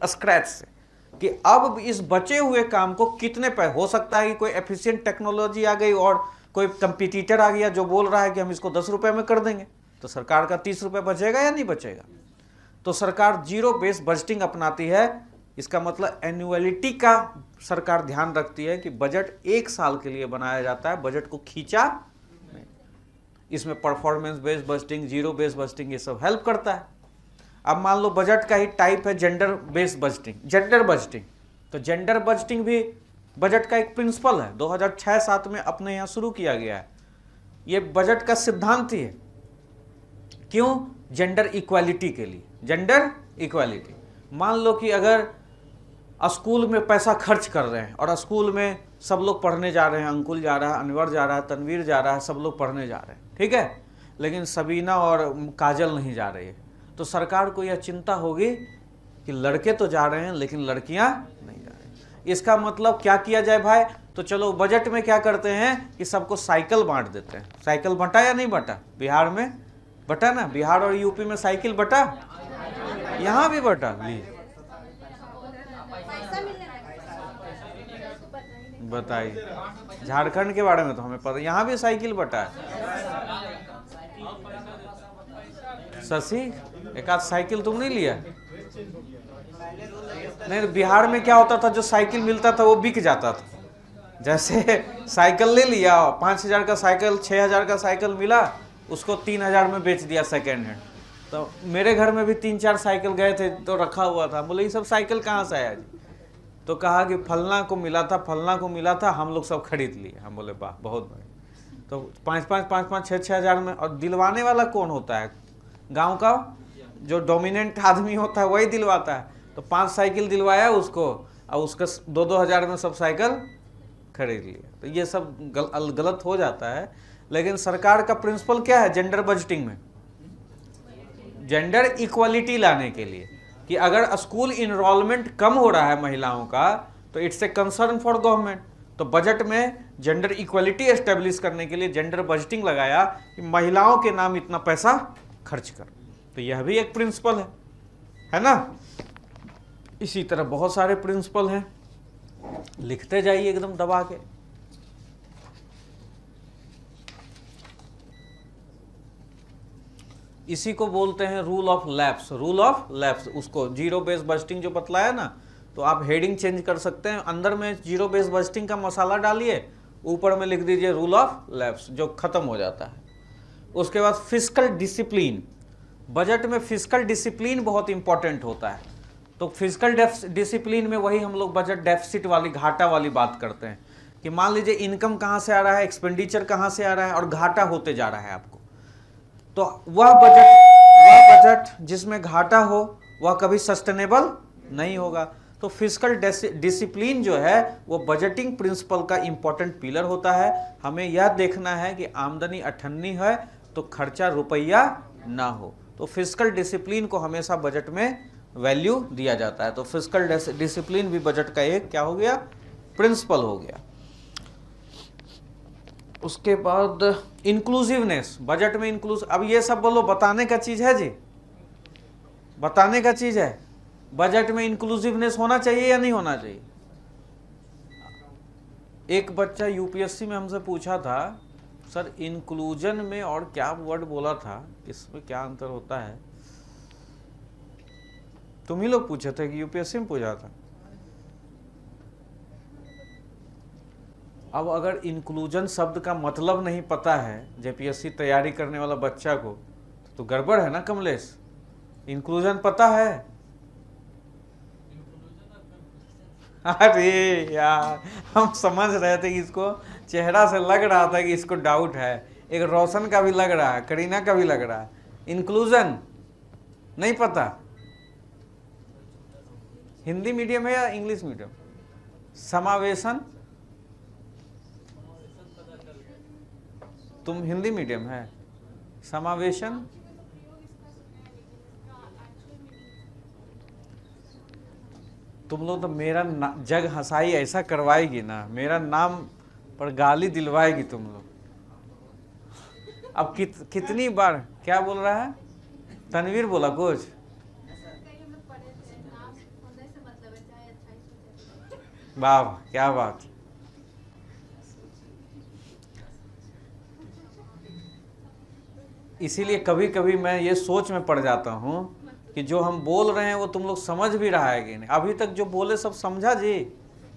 स्क्रैच से, कि अब इस बचे हुए काम को कितने हो सकता है कि कोई एफिशिएंट टेक्नोलॉजी आ गई और कोई कंपटीटर आ गया जो बोल रहा है कि हम इसको 10 रुपये में कर देंगे, तो सरकार का 30 रुपये बचेगा या नहीं बचेगा। तो सरकार जीरो बेस बजटिंग अपनाती है। इसका मतलब एनुअलिटी का सरकार ध्यान रखती है कि बजट 1 साल के लिए बनाया जाता है, बजट को खींचा नहीं। इसमें performance based budgeting, zero based budgeting ये सब हेल्प करता है। अब मान लो बजट का ही टाइप है gender based budgeting, gender budgeting. तो जेंडर बजटिंग भी बजट का एक प्रिंसिपल है, 2006-07 में अपने यहाँ शुरू किया गया है। ये बजट का सिद्धांत ही है। क्यों? जेंडर इक्वालिटी के लिए। जेंडर इक्वालिटी, मान लो कि अगर स्कूल में पैसा खर्च कर रहे हैं और स्कूल में सब लोग पढ़ने जा रहे हैं, अंकुल जा रहा है, अनवर जा रहा है, तनवीर जा रहा है, सब लोग पढ़ने जा रहे हैं, ठीक है, लेकिन सबीना और काजल नहीं जा रही है। तो सरकार को यह चिंता होगी कि लड़के तो जा रहे हैं लेकिन लड़कियां नहीं जा रही। इसका मतलब क्या किया जाए भाई? तो चलो बजट में क्या करते हैं कि सबको साइकिल बांट देते हैं। साइकिल बंटा या नहीं बंटा? बिहार में बटा ना, बिहार और यूपी में साइकिल बटा, यहाँ भी बटा। बताइए, झारखंड के बारे में तो हमें पता, यहाँ भी साइकिल बटा है। शशि, एक आध साइकिल तुम नहीं लिया? नहीं, बिहार में क्या होता था, जो साइकिल मिलता था वो बिक जाता था। जैसे साइकिल ले लिया, 5,000 का साइकिल, 6,000 का साइकिल मिला, उसको 3,000 में बेच दिया सेकेंड हैंड। तो मेरे घर में भी 3-4 साइकिल गए थे तो रखा हुआ था। बोले ये सब साइकिल कहाँ से आया जी? तो कहा कि फलना को मिला था, फलना को मिला था, हम लोग सब खरीद लिए। हम बोले वाह, बहुत बढ़िया। तो 5-5, 6 हज़ार में। और दिलवाने वाला कौन होता है? गांव का जो डोमिनेंट आदमी होता है वही दिलवाता है। तो 5 साइकिल दिलवाया उसको, और उसका 2-2 हज़ार में सब साइकिल खरीद लिए। तो ये सब गलत हो जाता है। लेकिन सरकार का प्रिंसिपल क्या है जेंडर बजटिंग में? जेंडर इक्वलिटी लाने के लिए कि अगर स्कूल इनरोलमेंट कम हो रहा है महिलाओं का, तो it's a concern for government. तो बजट में जेंडर इक्वलिटी एस्टेब्लिश करने के लिए जेंडर बजटिंग लगाया कि महिलाओं के नाम इतना पैसा खर्च कर। तो यह भी एक प्रिंसिपल है ना? इसी तरह बहुत सारे प्रिंसिपल हैं, लिखते जाइए एकदम दबा के। इसी को बोलते हैं rule of lapse. Rule of lapse, उसको जीरो बेस बजटिंग जो बतलाया ना, तो आप हेडिंग चेंज कर सकते हैं। अंदर में जीरो बेस बजटिंग का मसाला डालिए, ऊपर में लिख दीजिए रूल ऑफ लैप्स, जो खत्म हो जाता है। उसके बाद फिस्कल डिसिप्लिन। बजट में फिस्कल डिसिप्लिन बहुत इंपॉर्टेंट होता है। तो फिस्कल डिसिप्लिन में वही हम लोग बजट डेफिसिट वाली, घाटा वाली बात करते हैं कि मान लीजिए इनकम कहाँ से आ रहा है, एक्सपेंडिचर कहाँ से आ रहा है, और घाटा होते जा रहा है आपको। तो वह बजट जिसमें घाटा हो वह कभी सस्टेनेबल नहीं होगा। तो फिस्कल डिसिप्लिन जो है वो बजटिंग प्रिंसिपल का इंपॉर्टेंट पिलर होता है। हमें यह देखना है कि आमदनी अठन्नी है तो खर्चा रुपया ना हो। तो फिस्कल डिसिप्लिन को हमेशा बजट में वैल्यू दिया जाता है। तो फिस्कल डिसिप्लिन भी बजट का एक क्या हो गया? प्रिंसिपल हो गया। उसके बाद इंक्लूसिवनेस। बजट में इंक्लूसिव, अब ये सब बोलो बताने का चीज है जी, बताने का चीज है। बजट में इंक्लूसिवनेस होना चाहिए या नहीं होना चाहिए? एक बच्चा यूपीएससी में हमसे पूछा था, सर इंक्लूजन में और क्या वर्ड बोला था, इसमें क्या अंतर होता है? तुम ही लोग पूछे थे कि यूपीएससी में पूछा था? अब अगर इंक्लूजन शब्द का मतलब नहीं पता है जेपीएससी तैयारी करने वाला बच्चा को, तो गड़बड़ है ना कमलेश। इंक्लूजन पता है? अरे यार, हम समझ रहे थे कि इसको चेहरा से लग रहा था कि इसको डाउट है। एक रोशन का भी लग रहा है, करीना का भी लग रहा है। इंक्लूजन नहीं पता? हिंदी मीडियम है या इंग्लिश मीडियम? समावेशन, तुम हिंदी मीडियम है? समावेशन, तुम लोग तो मेरा जग हंसाई ऐसा करवाएगी ना, मेरा नाम पर गाली दिलवाएगी तुम लोग। अब कितनी बार क्या बोल रहा है? तनवीर बोला कुछ? वाह क्या बात। इसीलिए कभी कभी मैं ये सोच में पड़ जाता हूँ कि जो हम बोल रहे हैं वो तुम लोग समझ भी रहा है कि नहीं। अभी तक जो बोले सब समझा जी,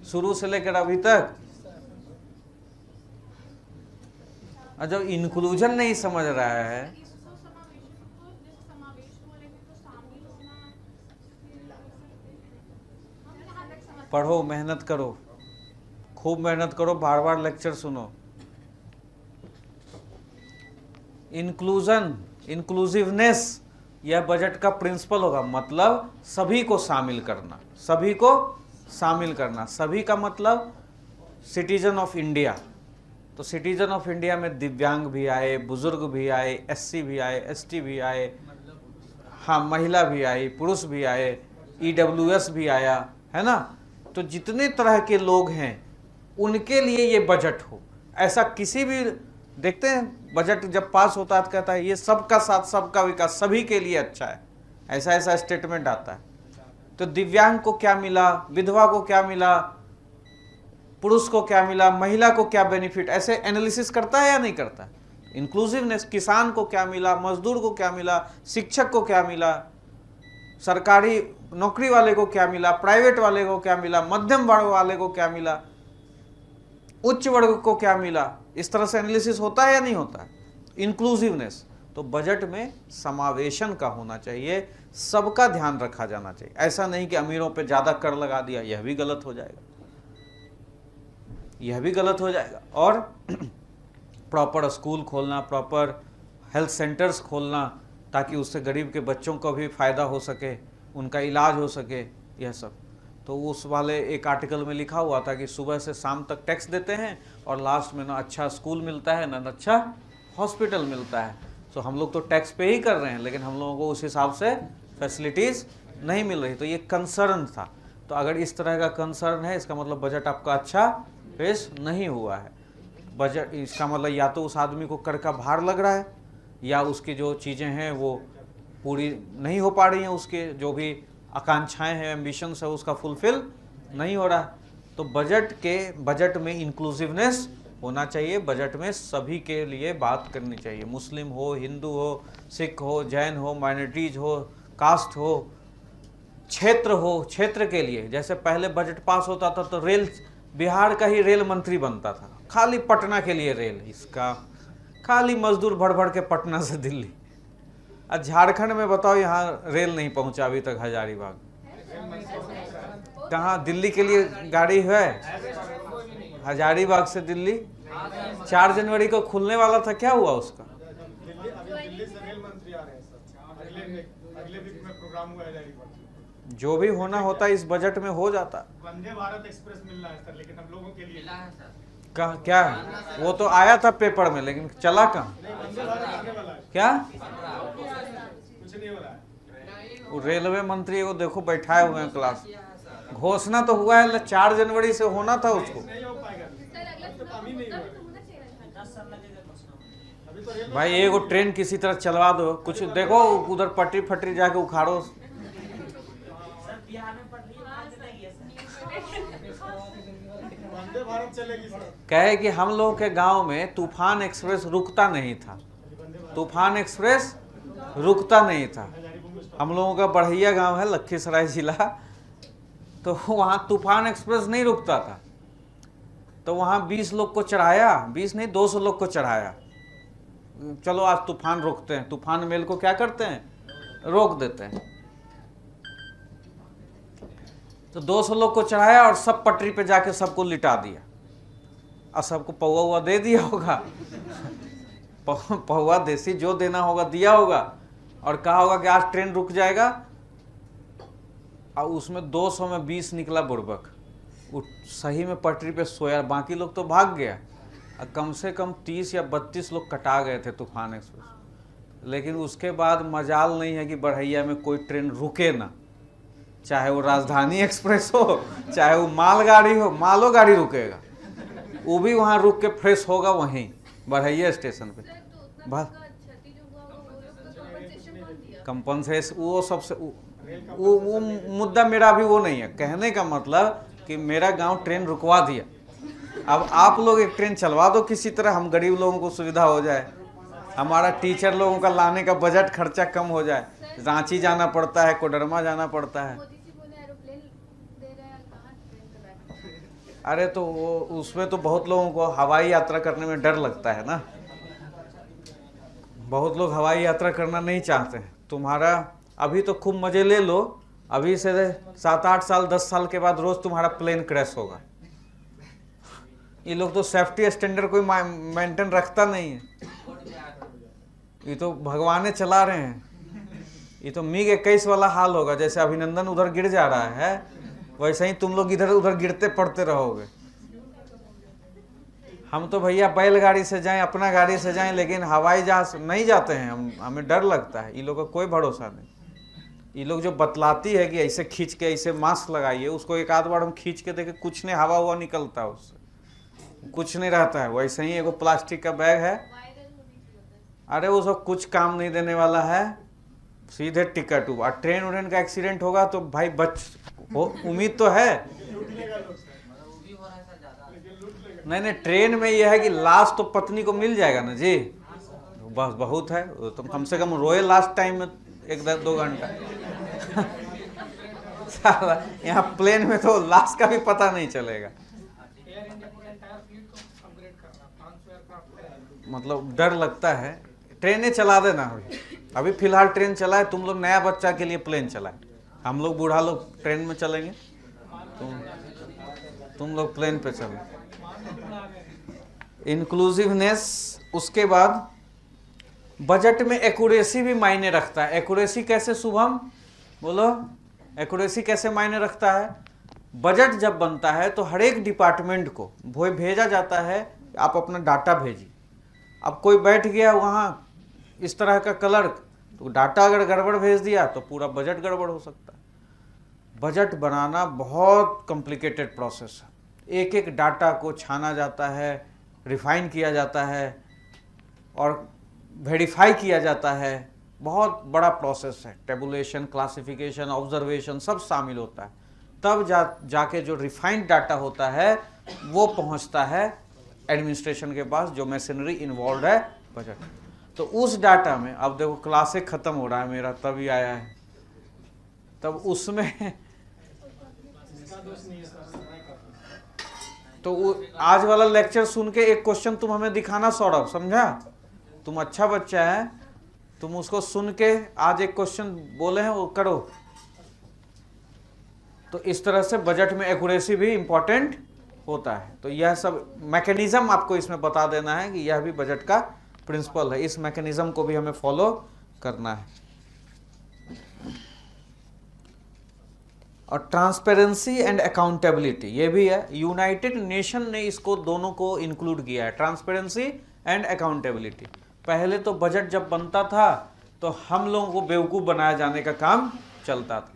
शुरू से लेकर अभी तक। और जब इंक्लूजन नहीं समझ रहा है, पढ़ो, मेहनत करो, खूब मेहनत करो, बार बार लेक्चर सुनो। इंक्लूजन, इंक्लूसिवनेस, यह बजट का प्रिंसिपल होगा। मतलब सभी को शामिल करना, सभी को शामिल करना। सभी का मतलब सिटीजन ऑफ इंडिया, तो सिटीजन ऑफ इंडिया में दिव्यांग भी आए, बुजुर्ग भी आए, एससी भी आए, एसटी भी आए, हाँ महिला भी आई, पुरुष भी आए, ईडब्ल्यूएस भी आया, है ना। तो जितने तरह के लोग हैं उनके लिए ये बजट हो, ऐसा किसी भी, देखते हैं बजट जब पास होता है तो कहता है ये सबका साथ सबका विकास, सभी के लिए अच्छा है, ऐसा ऐसा स्टेटमेंट आता है। तो दिव्यांग को क्या मिला, विधवा को क्या मिला, पुरुष को क्या मिला, महिला को क्या बेनिफिट, ऐसे एनालिसिस करता है या नहीं करता। इंक्लूसिवनेस, किसान को क्या मिला, मजदूर को क्या मिला, शिक्षक को क्या मिला, सरकारी नौकरी वाले को क्या मिला, प्राइवेट वाले को क्या मिला, मध्यम वर्ग वाले को क्या मिला, उच्च वर्ग को क्या मिला, इस तरह से एनालिसिस होता है या नहीं होता है। इंक्लूसिवनेस, तो बजट में समावेशन का होना चाहिए, सबका ध्यान रखा जाना चाहिए। ऐसा नहीं कि अमीरों पे ज़्यादा कर लगा दिया, यह भी गलत हो जाएगा, यह भी गलत हो जाएगा। और प्रॉपर स्कूल खोलना, प्रॉपर हेल्थ सेंटर्स खोलना, ताकि उससे गरीब के बच्चों को भी फ़ायदा हो सके, उनका इलाज हो सके, यह सब। तो उस वाले एक आर्टिकल में लिखा हुआ था कि सुबह से शाम तक टैक्स देते हैं और लास्ट में ना अच्छा स्कूल मिलता है ना अच्छा हॉस्पिटल मिलता है। तो हम लोग तो टैक्स पे ही कर रहे हैं, लेकिन हम लोगों को उस हिसाब से फैसिलिटीज़ नहीं मिल रही। तो ये कंसर्न था। तो अगर इस तरह का कंसर्न है, इसका मतलब बजट आपका अच्छा पेश नहीं हुआ है। बजट, इसका मतलब या तो उस आदमी को कर का भार लग रहा है, या उसकी जो चीज़ें हैं वो पूरी नहीं हो पा रही हैं, उसके जो भी आकांक्षाएं हैं, एम्बिशंस है, उसका फुलफिल नहीं हो रहा है। तो बजट में इंक्लूसिवनेस होना चाहिए, बजट में सभी के लिए बात करनी चाहिए, मुस्लिम हो, हिंदू हो, सिख हो, जैन हो, माइनॉरिटीज हो, कास्ट हो, क्षेत्र हो, क्षेत्र के लिए। जैसे पहले बजट पास होता था तो रेल, बिहार का ही रेल मंत्री बनता था, खाली पटना के लिए रेल, इसका खाली मजदूर भर भर के पटना से दिल्ली। आज झारखंड में बताओ, यहाँ रेल नहीं पहुंचा अभी तक हजारीबाग। कहाँ दिल्ली के लिए गाड़ी है? हजारीबाग से दिल्ली 4 जनवरी को खुलने वाला था, क्या हुआ उसका? दिल्ली से रेल मंत्री आ रहे हैं सर, अगले वीक में प्रोग्राम हुआ है। जो भी होना होता इस बजट में हो जाता। वंदे भारत एक्सप्रेस मिलना है सर, लेकिन हम लोगों के लिए कहाँ क्या? वो तो आया था पेपर में, लेकिन चला कहाँ? क्या कुछ नहीं हो रहा है। वो रेलवे मंत्री को देखो बैठाए हुए हैं क्लास, घोषणा तो हुआ है 4 जनवरी से होना था उसको। नहीं हो पाएगा, भाई एगो ट्रेन किसी तरह चलवा दो, कुछ देखो उधर पटरी फटरी जाके उखाड़ो। वंदे भारत चलेगी सर। कहे कि हम लोग के गांव में तूफान एक्सप्रेस रुकता नहीं था, तूफान एक्सप्रेस रुकता नहीं था। हम लोगों का बढ़िया गांव है, लखीसराय जिला, तो वहाँ तूफान एक्सप्रेस नहीं रुकता था। तो वहाँ 20 लोग को चढ़ाया, 20 नहीं 200 लोग को चढ़ाया, चलो आज तूफान रोकते हैं। तूफान मेल को क्या करते हैं? रोक देते हैं। तो 200 लोग को चढ़ाया और सब पटरी पे जाके सबको लिटा दिया, और सबको पौवा हुआ दे दिया होगा पौवा देसी जो देना होगा दिया होगा, और कहा होगा कि आज ट्रेन रुक जाएगा। और उसमें 200 में 20 निकला बुड़बक, वो सही में पटरी पे सोया, बाकी लोग तो भाग गया। और कम से कम 30 या 32 लोग कटा गए थे तूफान एक्सप्रेस। लेकिन उसके बाद मजाल नहीं है कि बढ़ैया में कोई ट्रेन रुके ना, चाहे वो राजधानी एक्सप्रेस हो, चाहे वो मालगाड़ी हो, मालो गाड़ी रुकेगा, वो भी वहाँ रुक के फ्रेश होगा वहीं बढ़ैया स्टेशन पे। कंपनसेशन वो सबसे वो मुद्दा मेरा भी वो नहीं है। कहने का मतलब कि मेरा गांव ट्रेन रुकवा दिया, अब आप लोग एक ट्रेन चलवा दो किसी तरह, हम गरीब लोगों को सुविधा हो जाए, हमारा टीचर लोगों का लाने का बजट खर्चा कम हो जाए। रांची जाना पड़ता है, कोडरमा जाना पड़ता है। अरे तो वो उसमें तो बहुत लोगों को हवाई यात्रा करने में डर लगता है ना, बहुत लोग हवाई यात्रा करना नहीं चाहते हैं। तुम्हारा अभी तो खूब मज़े ले लो, अभी से 7-8 साल 10 साल के बाद रोज़ तुम्हारा प्लेन क्रैश होगा। ये लोग तो सेफ्टी स्टैंडर्ड कोई मेंटेन रखता नहीं है, ये तो भगवाने चला रहे हैं। ये तो MiG 21 वाला हाल होगा, जैसे अभिनंदन उधर गिर जा रहा है वैसे ही तुम लोग इधर उधर गिरते पड़ते रहोगे। हम तो भैया बैलगाड़ी से जाएं, अपना गाड़ी से जाएं, लेकिन हवाई जहाज नहीं जाते हैं हम, हमें डर लगता है। ये लोगों का कोई भरोसा नहीं। ये लोग जो बतलाती है कि ऐसे खींच के ऐसे मास्क लगाइए, उसको एक आध बार हम खींच के देखे, कुछ नहीं, हवा हुआ निकलता है उससे, कुछ नहीं रहता है। वैसे ही एगो प्लास्टिक का बैग है, अरे वो सब कुछ काम नहीं देने वाला है, सीधे टिकट हुआ। ट्रेन उरेन का एक्सीडेंट होगा तो भाई उम्मीद तो है। नहीं, ट्रेन में यह है कि लाश तो पत्नी को मिल जाएगा ना जी, बस बहुत है। तो कम से कम रोए लास्ट टाइम में 1-2 घंटा। साला यहाँ प्लेन में तो लाश का भी पता नहीं चलेगा। मतलब डर लगता है। ट्रेनें चला देना अभी फिलहाल ट्रेन चला है, तुम लोग नया बच्चा के लिए प्लेन चलाए, हम लोग बूढ़ा लोग ट्रेन में चलेंगे, तुम लोग प्लेन पे चलो। इंक्लूसिवनेस, उसके बाद बजट में एक्यूरेसी भी मायने रखता है। एक्यूरेसी कैसे शुभम बोलो, एक्यूरेसी कैसे मायने रखता है? बजट जब बनता है तो हर एक डिपार्टमेंट को वो भेजा जाता है, आप अपना डाटा भेजिए। अब कोई बैठ गया वहाँ इस तरह का क्लर्क, तो डाटा अगर गड़बड़ भेज दिया तो पूरा बजट गड़बड़ हो सकता है। बजट बनाना बहुत कॉम्प्लिकेटेड प्रोसेस है। एक एक डाटा को छाना जाता है, रिफाइन किया जाता है और वेरीफाई किया जाता है। बहुत बड़ा प्रोसेस है। टेबुलेशन, क्लासिफिकेशन, ऑब्जर्वेशन सब शामिल होता है। तब जाके जो रिफाइंड डाटा होता है वो पहुंचता है एडमिनिस्ट्रेशन के पास, जो मशीनरी इन्वॉल्व है बजट। तो उस डाटा में, अब देखो क्लासे खत्म हो रहा है मेरा, तभी आया है, तब उसमें तो आज वाला लेक्चर सुन के एक क्वेश्चन तुम हमें दिखाना सौरभ, समझा? तुम अच्छा बच्चा है, तुम उसको सुन के आज एक क्वेश्चन बोले हैं वो करो। तो इस तरह से बजट में एक्यूरेसी भी इंपॉर्टेंट होता है। तो यह सब मैकेनिज्म आपको इसमें बता देना है कि यह भी बजट का प्रिंसिपल है। इस मैकेनिज्म को भी हमें फॉलो करना है। और ट्रांसपेरेंसी एंड अकाउंटेबिलिटी ये भी है। यूनाइटेड नेशन ने इसको दोनों को इंक्लूड किया है, ट्रांसपेरेंसी एंड अकाउंटेबिलिटी। पहले तो बजट जब बनता था तो हम लोगों को बेवकूफ़ बनाया जाने का काम चलता था।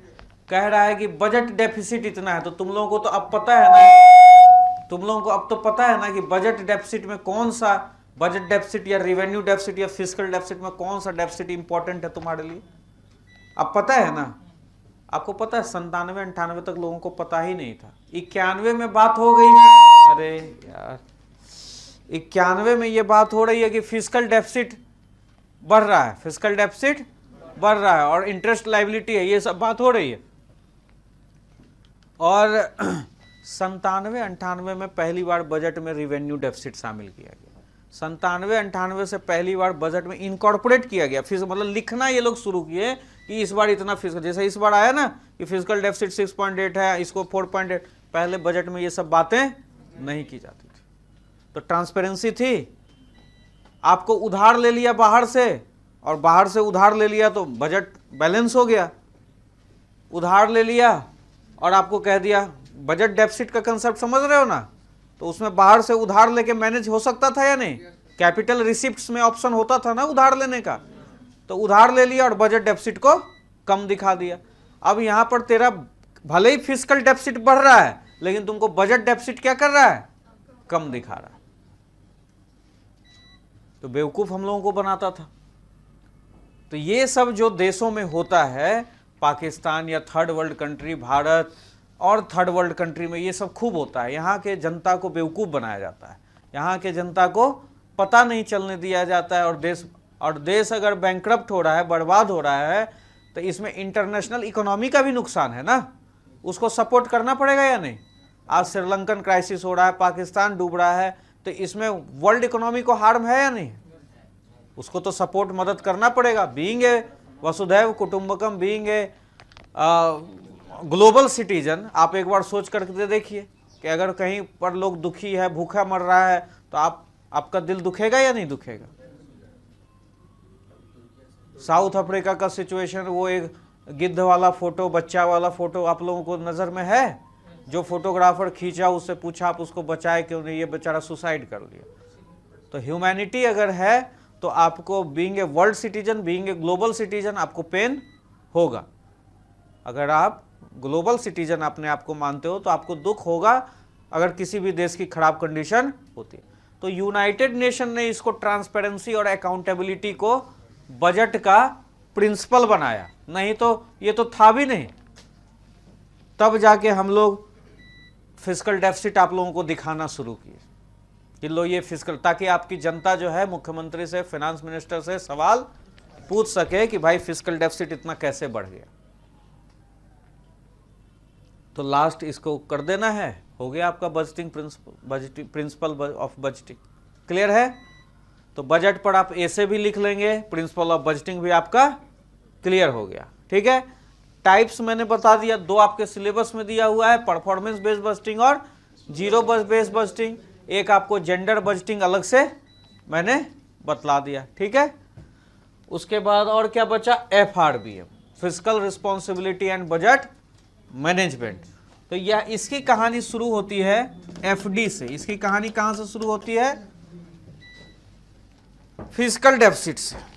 कह रहा है कि बजट डेफिसिट इतना है, तो तुम लोगों को तो अब पता है ना, तुम लोगों को अब तो पता है ना कि बजट डेफिसिट में कौन सा बजट डेफिसिट या रेवेन्यू डेफिसिट या फिस्कल डेफिसिट में कौन सा डेफिसिट इंपॉर्टेंट है तुम्हारे लिए। अब पता है ना, आपको पता है 97-98 तक लोगों को पता ही नहीं था। 91 में बात हो गई, अरे यार 91 में ये बात हो रही है कि फिस्कल डेफिसिट बढ़ रहा है, फिस्कल डेफिसिट बढ़ रहा है और इंटरेस्ट लायबिलिटी है, ये सब बात हो रही है। और 97-98 में पहली बार बजट में रेवेन्यू डेफिसिट शामिल किया गया। 97-98 से पहली बार बजट में इनकॉर्पोरेट किया गया। फिर मतलब लिखना ये लोग शुरू किए कि इस बार इतना फिस्कल, जैसे इस बार आया ना कि फिस्कल डेफिसिट 6.8 है, इसको 4.8, पहले बजट में ये सब बातें नहीं की जाती थी। तो ट्रांसपेरेंसी थी। आपको उधार ले लिया बाहर से, और बाहर से उधार ले लिया तो बजट बैलेंस हो गया। उधार ले लिया और आपको कह दिया, बजट डेफिसिट का कंसेप्ट समझ रहे हो ना, तो उसमें बाहर से उधार लेके मैनेज हो सकता था या नहीं? कैपिटल रिसिप्ट्स में ऑप्शन होता था ना उधार लेने का। तो उधार ले लिया और बजट डेफिसिट को कम दिखा दिया। अब यहां पर तेरा भले ही फिस्कल डेफिसिट बढ़ रहा है, लेकिन तुमको बजट डेफिसिट क्या कर रहा है? कम दिखा रहा है। तो बेवकूफ हम लोगों को बनाता था। तो ये सब जो देशों में होता है, पाकिस्तान या थर्ड वर्ल्ड कंट्री, भारत और थर्ड वर्ल्ड कंट्री में ये सब खूब होता है। यहाँ के जनता को बेवकूफ़ बनाया जाता है, यहाँ के जनता को पता नहीं चलने दिया जाता है। और देश अगर बैंकरप्ट हो रहा है, बर्बाद हो रहा है, तो इसमें इंटरनेशनल इकोनॉमी का भी नुकसान है ना, उसको सपोर्ट करना पड़ेगा या नहीं? आज श्रीलंकन क्राइसिस हो रहा है, पाकिस्तान डूब रहा है, तो इसमें वर्ल्ड इकोनॉमी को हार्म है या नहीं? उसको तो सपोर्ट मदद करना पड़ेगा। बीइंग ए वसुधैव कुटुंबकम, बीइंग ए ग्लोबल सिटीजन, आप एक बार सोच करके देखिए कि अगर कहीं पर लोग दुखी है, भूखा मर रहा है, तो आपका दिल दुखेगा या नहीं दुखेगा? साउथ अफ्रीका का सिचुएशन, वो एक गिद्ध वाला फोटो, बच्चा वाला फोटो आप लोगों को नजर में है, जो फोटोग्राफर खींचा उससे पूछा आप उसको बचाए क्यों नहीं, ये बेचारा सुसाइड कर लिया। तो ह्यूमैनिटी अगर है तो आपको being a world citizen, being a global citizen आपको पेन होगा। अगर आप ग्लोबल सिटीजन अपने आप को मानते हो तो आपको दुख होगा अगर किसी भी देश की खराब कंडीशन होती है। तो यूनाइटेड नेशन ने इसको ट्रांसपेरेंसी और अकाउंटेबिलिटी को बजट का प्रिंसिपल बनाया, नहीं तो ये तो था भी नहीं। तब जाके हम लोग फिस्कल डेफिसिट आप लोगों को दिखाना शुरू किए कि लो ये फिस्कल, ताकि आपकी जनता जो है मुख्यमंत्री से, फाइनेंस मिनिस्टर से सवाल पूछ सके कि भाई फिस्कल डेफिसिट इतना कैसे बढ़ गया। तो लास्ट इसको कर देना है, हो गया आपका budgeting principle of budgeting. Clear है? तो बजट पर आप ऐसे भी लिख लेंगे, प्रिंसिपल ऑफ बजटिंग भी आपका क्लियर हो गया। ठीक है, टाइप्स मैंने बता दिया, दो आपके सिलेबस में दिया हुआ है, परफॉर्मेंस बेस्ड बजटिंग और जीरो बेस्ड बजटिंग। एक आपको जेंडर बजटिंग अलग से मैंने बतला दिया। ठीक है, उसके बाद और क्या बचा? FRBM, fiscal responsibility and budget management. तो यह इसकी कहानी शुरू होती है FD से। इसकी कहानी कहां से शुरू होती है? फिस्कल डेफिसिट से।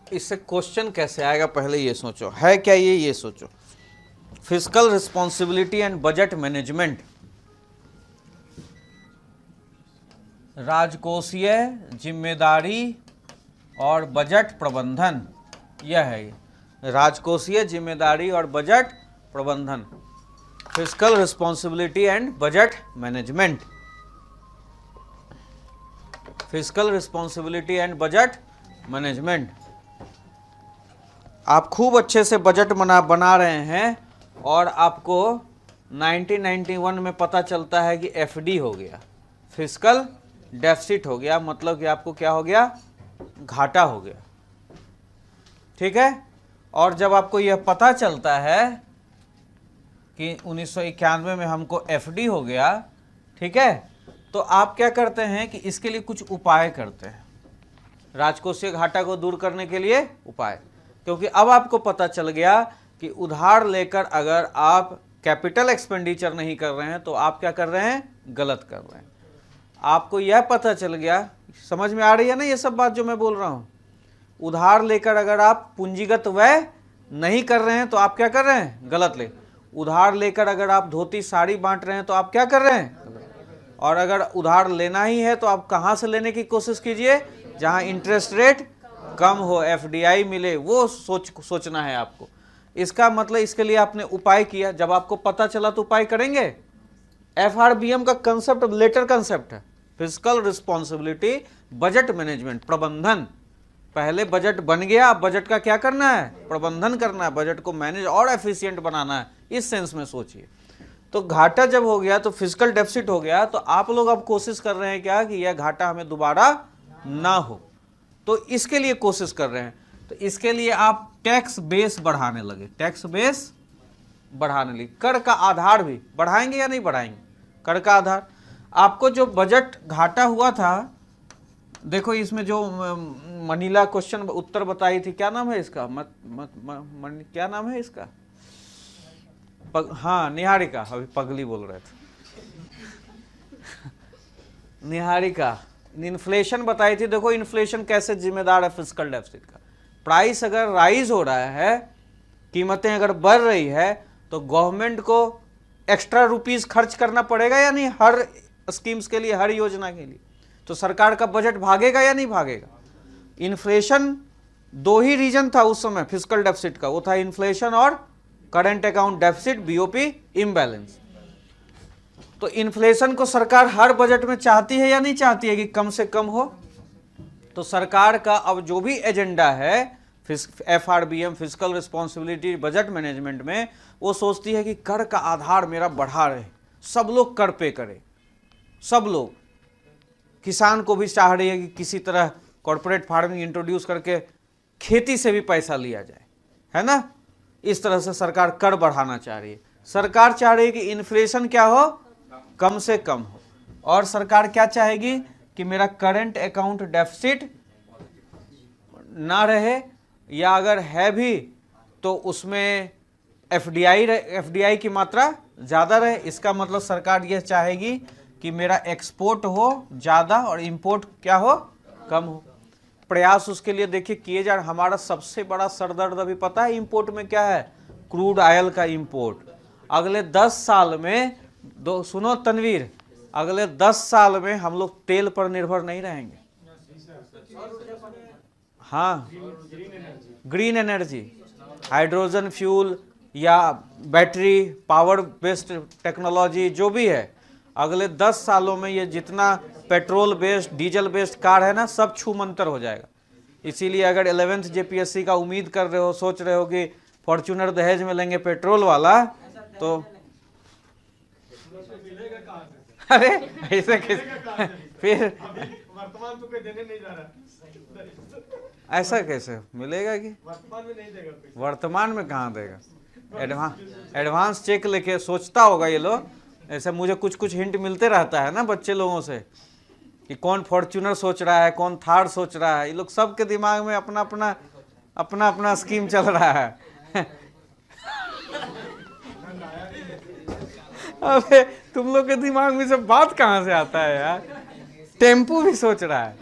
इससे क्वेश्चन कैसे आएगा पहले ये सोचो, है क्या ये सोचो। Fiscal responsibility and budget management, राजकोषीय जिम्मेदारी और बजट प्रबंधन, यह है ये राजकोषीय जिम्मेदारी और बजट प्रबंधन, fiscal responsibility and budget management, fiscal responsibility and budget management. आप खूब अच्छे से बजट बना रहे हैं और आपको 1991 में पता चलता है कि FD हो गया, फिस्कल डेफिसिट हो गया, मतलब कि आपको क्या हो गया? घाटा हो गया। ठीक है, और जब आपको यह पता चलता है कि 1991 में हमको FD हो गया, ठीक है, तो आप क्या करते हैं कि इसके लिए कुछ उपाय करते हैं, राजकोषीय घाटा को दूर करने के लिए उपाय। क्योंकि अब आपको पता चल गया कि उधार लेकर अगर आप कैपिटल एक्सपेंडिचर नहीं कर रहे हैं तो आप क्या कर रहे हैं? गलत कर रहे हैं। आपको यह पता चल गया, समझ में आ रही है ना ये सब बात जो मैं बोल रहा हूं? उधार लेकर अगर आप पूंजीगत व्यय नहीं कर रहे हैं तो आप क्या कर रहे हैं? गलत ले। उधार लेकर अगर आप धोती साड़ी बांट रहे हैं तो आप क्या कर रहे हैं? और अगर उधार लेना ही है तो आप कहां से लेने की कोशिश कीजिए? जहां इंटरेस्ट रेट कम हो, FDI मिले, वो सोचना है आपको। इसका मतलब इसके लिए आपने उपाय किया, जब आपको पता चला तो उपाय करेंगे। FRBM का कंसेप्ट लेटर कंसेप्ट है, फिस्कल रिस्पॉन्सिबिलिटी बजट मैनेजमेंट, प्रबंधन। पहले बजट बन गया, अब बजट का क्या करना है? प्रबंधन करना है, बजट को मैनेज और एफिशिएंट बनाना है। इस सेंस में सोचिए। तो घाटा जब हो गया तो फिस्कल डेफिसिट हो गया, तो आप लोग अब कोशिश कर रहे हैं क्या कि यह घाटा हमें दोबारा ना हो, तो इसके लिए कोशिश कर रहे हैं। तो इसके लिए आप टैक्स बेस बढ़ाने लगे, टैक्स बेस बढ़ाने लगे। कर का आधार भी बढ़ाएंगे या नहीं बढ़ाएंगे? कर का आधार। आपको जो बजट घाटा हुआ था, देखो इसमें जो मनीला क्वेश्चन उत्तर बताई थी, क्या नाम है इसका? क्या नाम है इसका? हाँ, निहारिका, अभी पगली बोल रहे थे। निहारिका इन्फ्लेशन बताई थी। देखो इन्फ्लेशन कैसे जिम्मेदार है फिस्कल डेफिसिट का। प्राइस अगर राइज हो रहा है, कीमतें अगर बढ़ रही है, तो गवर्नमेंट को एक्स्ट्रा रुपीस खर्च करना पड़ेगा या नहीं? हर स्कीम्स के लिए, हर योजना के लिए। तो सरकार का बजट भागेगा या नहीं भागेगा? इन्फ्लेशन, दो ही रीजन था उस समय फिस्कल डेफिसिट का, वो था इन्फ्लेशन और current account deficit, BOP imbalance. तो इन्फ्लेशन को सरकार हर बजट में चाहती है या नहीं चाहती है कि कम से कम हो? तो सरकार का अब जो भी एजेंडा है FRBM physical responsibility budget management में वो सोचती है कि कर का आधार मेरा बढ़ा रहे, सब लोग कर पे करें, सब लोग। किसान को भी चाह रही है कि किसी तरह कॉर्पोरेट फार्मिंग इंट्रोड्यूस करके खेती से भी पैसा लिया जाए, है ना। इस तरह से सरकार कर बढ़ाना चाह रही है। सरकार चाह रही है कि इन्फ्लेशन क्या हो, कम से कम हो। और सरकार क्या चाहेगी कि मेरा करंट अकाउंट डेफिसिट ना रहे, या अगर है भी तो उसमें FDI की मात्रा ज़्यादा रहे। इसका मतलब सरकार यह चाहेगी कि मेरा एक्सपोर्ट हो ज़्यादा और इंपोर्ट क्या हो, कम हो। प्रयास उसके लिए देखिए किए जा रहे। हमारा सबसे बड़ा सरदर्द अभी पता है इंपोर्ट में क्या है, क्रूड ऑयल का इंपोर्ट। अगले 10 साल में सुनो तनवीर, अगले 10 साल में हम लोग तेल पर निर्भर नहीं रहेंगे। हाँ, ग्रीन एनर्जी, हाइड्रोजन फ्यूल या बैटरी पावर बेस्ड टेक्नोलॉजी जो भी है, अगले 10 सालों में ये जितना petrol based diesel based car है ना, सब छूमंतर हो जाएगा। इसीलिए अगर 11th JPSC का उम्मीद कर रहे हो, सोच रहे हो कि फॉर्च्यूनर दहेज में लेंगे पेट्रोल वाला, तो अरे ऐसे कैसे फिर वर्तमान तो कोई देने नहीं जा रहा, ऐसा कैसे मिलेगा कि वर्तमान में नहीं देगा, वर्तमान में कहाँ देगा। एडवांस चेक लेके सोचता होगा ये लोग। ऐसे मुझे कुछ कुछ हिंट मिलते रहता है ना बच्चे लोगों से कि कौन फॉर्च्यूनर सोच रहा है, कौन थार सोच रहा है। ये लोग सबके दिमाग में अपना अपना स्कीम चल रहा है। अबे तुम लोग के दिमाग में सब बात कहाँ से आता है यार। टेम्पू भी सोच रहा है।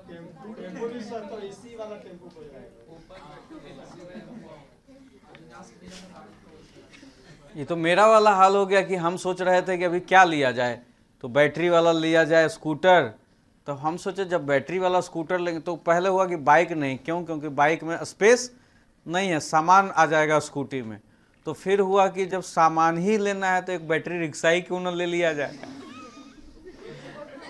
टेम्पो भी सर तो इसी वाला टेम्पो खोज रहा है। ये तो मेरा वाला हाल हो गया कि हम सोच रहे थे कि अभी क्या लिया जाए, तो बैटरी वाला लिया जाए स्कूटर। तो हम सोचे जब बैटरी वाला स्कूटर लेंगे तो पहले हुआ कि बाइक नहीं, क्यों, क्योंकि बाइक में स्पेस नहीं है, सामान आ जाएगा स्कूटी में। तो फिर हुआ कि जब सामान ही लेना है तो एक बैटरी रिक्शा ही क्यों न ले लिया जाए।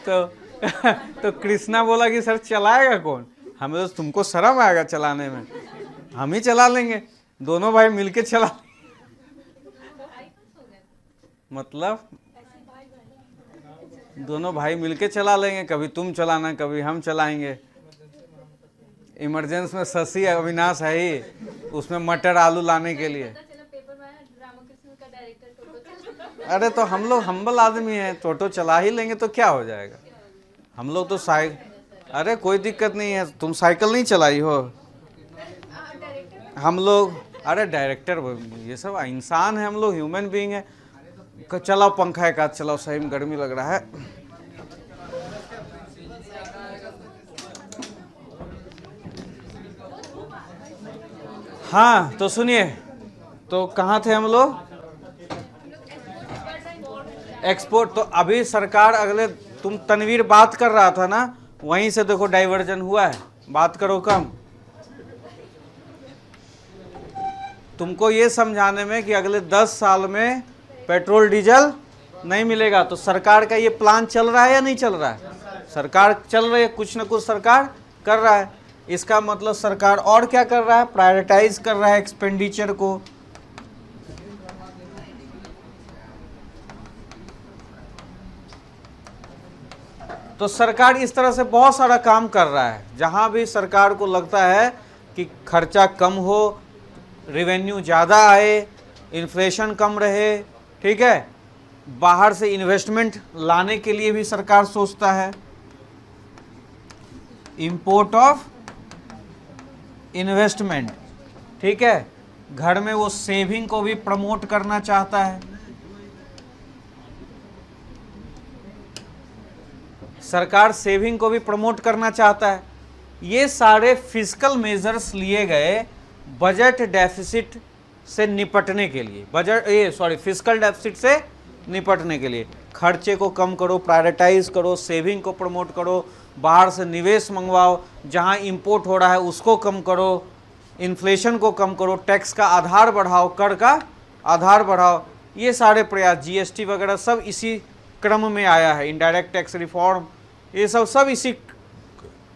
तो कृष्णा बोला कि सर चलाएगा कौन, हमें तो तुमको शर्म आएगा चलाने में, हम ही चला लेंगे, दोनों भाई मिलके चला। मतलब दोनों भाई मिलके चला लेंगे, कभी तुम चलाना कभी हम चलाएंगे। इमरजेंसी में शशि अविनाश है ही, उसमें मटर आलू लाने के लिए। अरे तो हम लोग हम्बल आदमी हैं, टोटो चला ही लेंगे तो क्या हो जाएगा। हम लोग तो अरे कोई दिक्कत नहीं है, तुम साइकिल नहीं चलाई हो। हम लोग अरे डायरेक्टर ये सब इंसान है, हम लोग ह्यूमन बीइंग है। चलाओ पंखा एक आध चलाओ, सही में गर्मी लग रहा है। हाँ तो सुनिए, तो कहाँ थे हम लोग, एक्सपोर्ट। तो अभी सरकार अगले, तुम तनवीर बात कर रहा था ना, वहीं से देखो डाइवर्जन हुआ है, बात करो कम। तुमको ये समझाने में कि अगले 10 साल में पेट्रोल डीजल नहीं मिलेगा, तो सरकार का ये प्लान चल रहा है या नहीं चल रहा है। सरकार चल रही है, कुछ न कुछ सरकार कर रहा है। इसका मतलब सरकार और क्या कर रहा है, प्रायोरिटाइज कर रहा है एक्सपेंडिचर को। तो सरकार इस तरह से बहुत सारा काम कर रहा है। जहां भी सरकार को लगता है कि खर्चा कम हो, रेवेन्यू ज़्यादा आए, इन्फ्लेशन कम रहे, ठीक है, बाहर से इन्वेस्टमेंट लाने के लिए भी सरकार सोचता है। इंपोर्ट ऑफ इन्वेस्टमेंट, ठीक है, घर में वो सेविंग को भी प्रमोट करना चाहता है। सरकार सेविंग को भी प्रमोट करना चाहता है। ये सारे फिस्कल मेजर्स लिए गए बजट डेफिसिट से निपटने के लिए, फिस्कल डेफिसिट से निपटने के लिए। खर्चे को कम करो, प्रायोरिटाइज करो, सेविंग को प्रमोट करो, बाहर से निवेश मंगवाओ, जहां इंपोर्ट हो रहा है उसको कम करो, इन्फ्लेशन को कम करो, टैक्स का आधार बढ़ाओ, कर का आधार बढ़ाओ। ये सारे प्रयास, GST वगैरह सब इसी क्रम में आया है। इनडायरेक्ट टैक्स रिफॉर्म, ये सब इसी